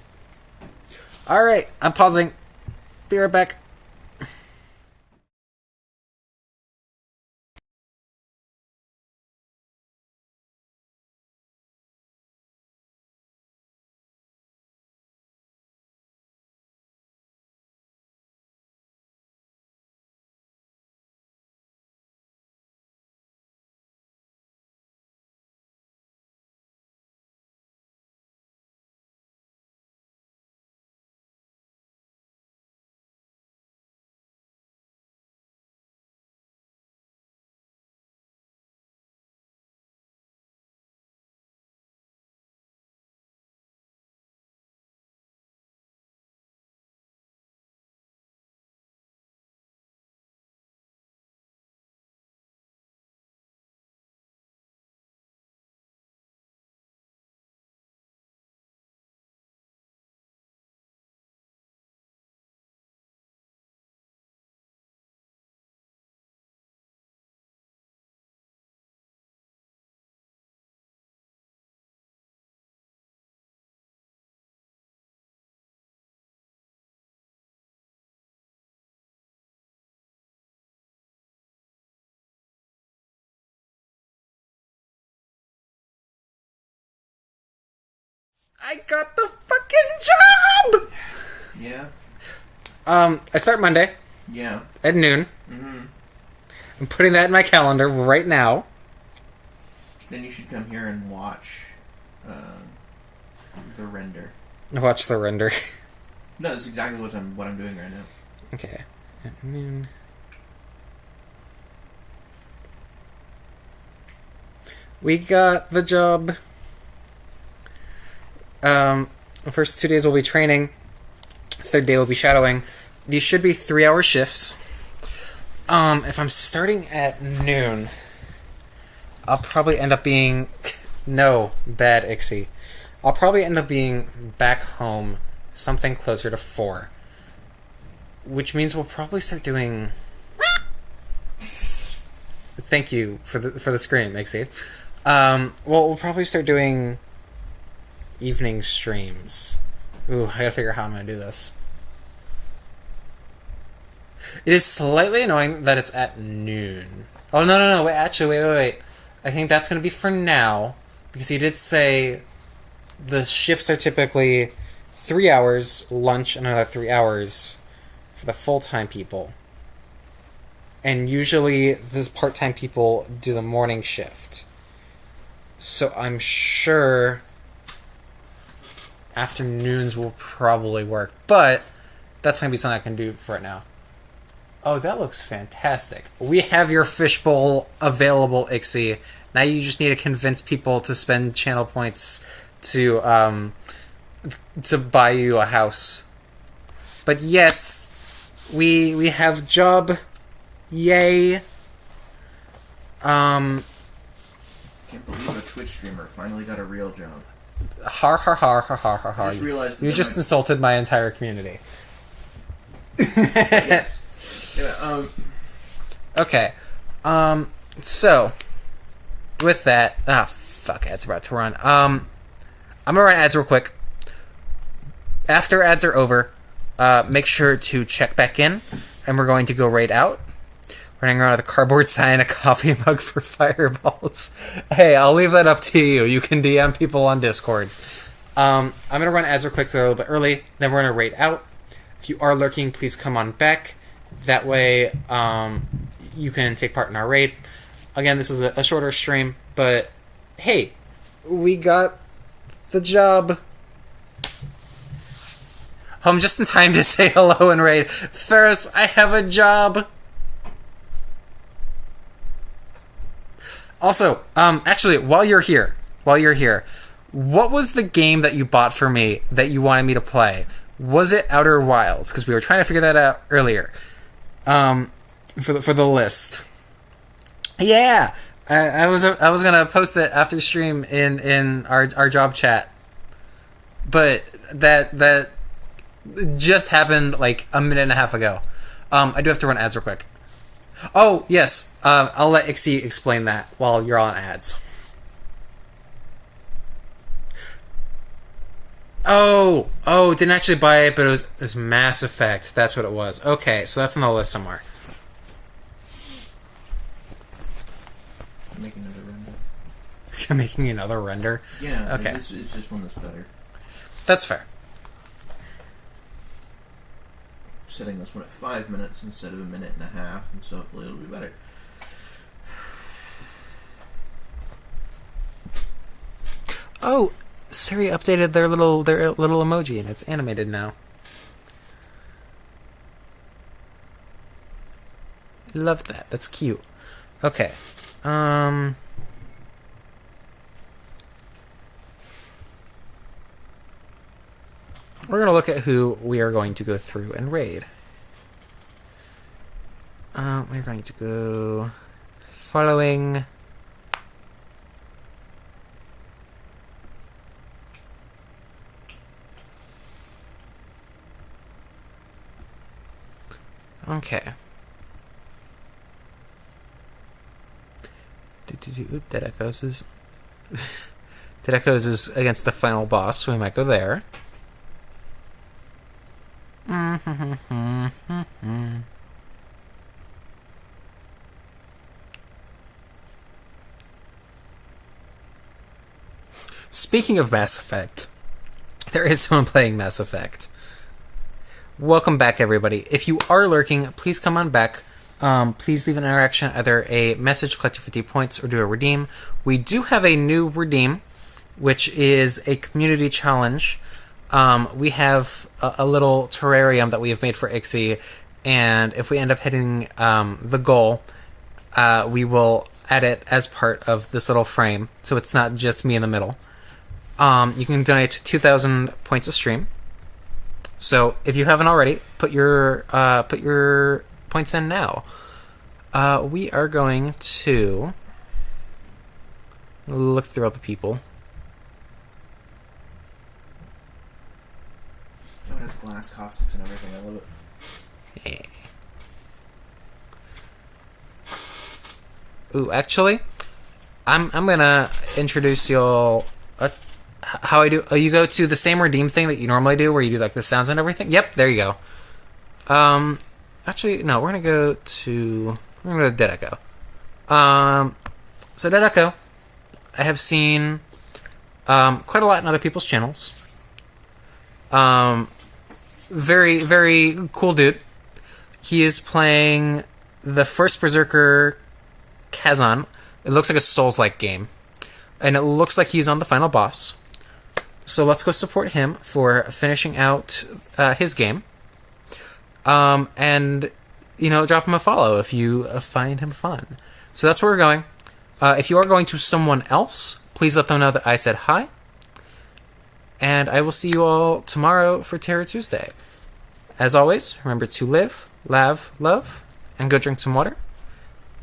Alright, I'm pausing. Be right back. I got the fucking job! Yeah? I start Monday Yeah. at noon. Mm-hmm. I'm putting that in my calendar right now. Then you should come here and watch the render. Watch the render. No, that's exactly what I'm doing right now. Okay. At noon. We got the job. The first 2 days will be training. Third day will be shadowing. These should be 3-hour shifts. If I'm starting at noon, I'll probably end up being... No, bad Ixie. I'll probably end up being back home something closer to 4. Which means we'll probably start doing... Thank you for the scream, Ixie. We'll probably start doing evening streams. Ooh, I gotta figure out how I'm gonna do this. It is slightly annoying that it's at noon. Oh, no, wait, actually, wait. I think that's gonna be for now, because he did say the shifts are typically 3 hours, lunch, another 3 hours for the full-time people. And usually, the part-time people do the morning shift. So I'm sure afternoons will probably work, but that's going to be something I can do for right now. Oh, that looks fantastic. We have your fishbowl available, Ixie. Now you just need to convince people to spend channel points to buy you a house. But yes, we have job. Yay. Can't believe a Twitch streamer finally got a real job. Har har har har har har har. I just realized You just insulted my entire community. Yes. Yeah, Okay. So, with that... fuck, ads about to run. I'm gonna run ads real quick. After ads are over, make sure to check back in, and we're going to go raid out. Running around with a cardboard sign, a coffee mug for fireballs. Hey, I'll leave that up to you. You can DM people on Discord. I'm gonna run ads real quick, so a little bit early. Then we're gonna raid out. If you are lurking, please come on back. That way, you can take part in our raid. Again, this is a shorter stream, but hey, we got the job. Home just in time to say hello and raid. Ferris, I have a job. Also, actually, while you're here, what was the game that you bought for me that you wanted me to play? Was it Outer Wilds? Because we were trying to figure that out earlier. For the list. Yeah, I was gonna post it after stream in our job chat, but that just happened like a minute and a half ago. I do have to run ads real quick. Oh yes, I'll let Ixie explain that while you're on ads. Oh, didn't actually buy it, but it was Mass Effect. That's what it was. Okay, so that's on the list somewhere. I'm making another render. You're making another render? Yeah, okay. It's just one that's better. That's fair. Setting this one at 5 minutes instead of a minute and a half, and so hopefully it'll be better. Oh, Siri updated their little emoji, and it's animated now. Love that. That's cute. Okay. We're going to look at who we are going to go through and raid. We're going to go following. Okay. Dead Echoes is Dead Echoes is against the final boss, so we might go there. Speaking of Mass Effect, there is someone playing Mass Effect. Welcome back, everybody. If you are lurking, please come on back. Please leave an interaction, either a message, collect your 50 points, or do a redeem. We do have a new redeem, which is a community challenge. We have a little terrarium that we have made for Ixie, and if we end up hitting the goal, we will add it as part of this little frame, so it's not just me in the middle. You can donate 2,000 points a stream. So if you haven't already, put your points in now. We are going to look through all the people. Oh, it has glass caustics and everything. I love it. Yeah. Ooh, actually, I'm gonna introduce y'all. How I do? Oh, you go to the same redeem thing that you normally do, where you do like the sounds and everything. Yep, there you go. Actually, no, we're gonna go to Dead Echo. So Dead Echo, I have seen quite a lot in other people's channels. Very, very cool dude. He is playing the first Berserker Kazan. It looks like a Souls-like game, and it looks like he's on the final boss. So let's go support him for finishing out his game. And, drop him a follow if you find him fun. So that's where we're going. If you are going to someone else, please let them know that I said hi. And I will see you all tomorrow for Terror Tuesday. As always, remember to live, laugh, love, and go drink some water.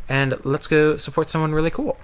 And let's go support someone really cool.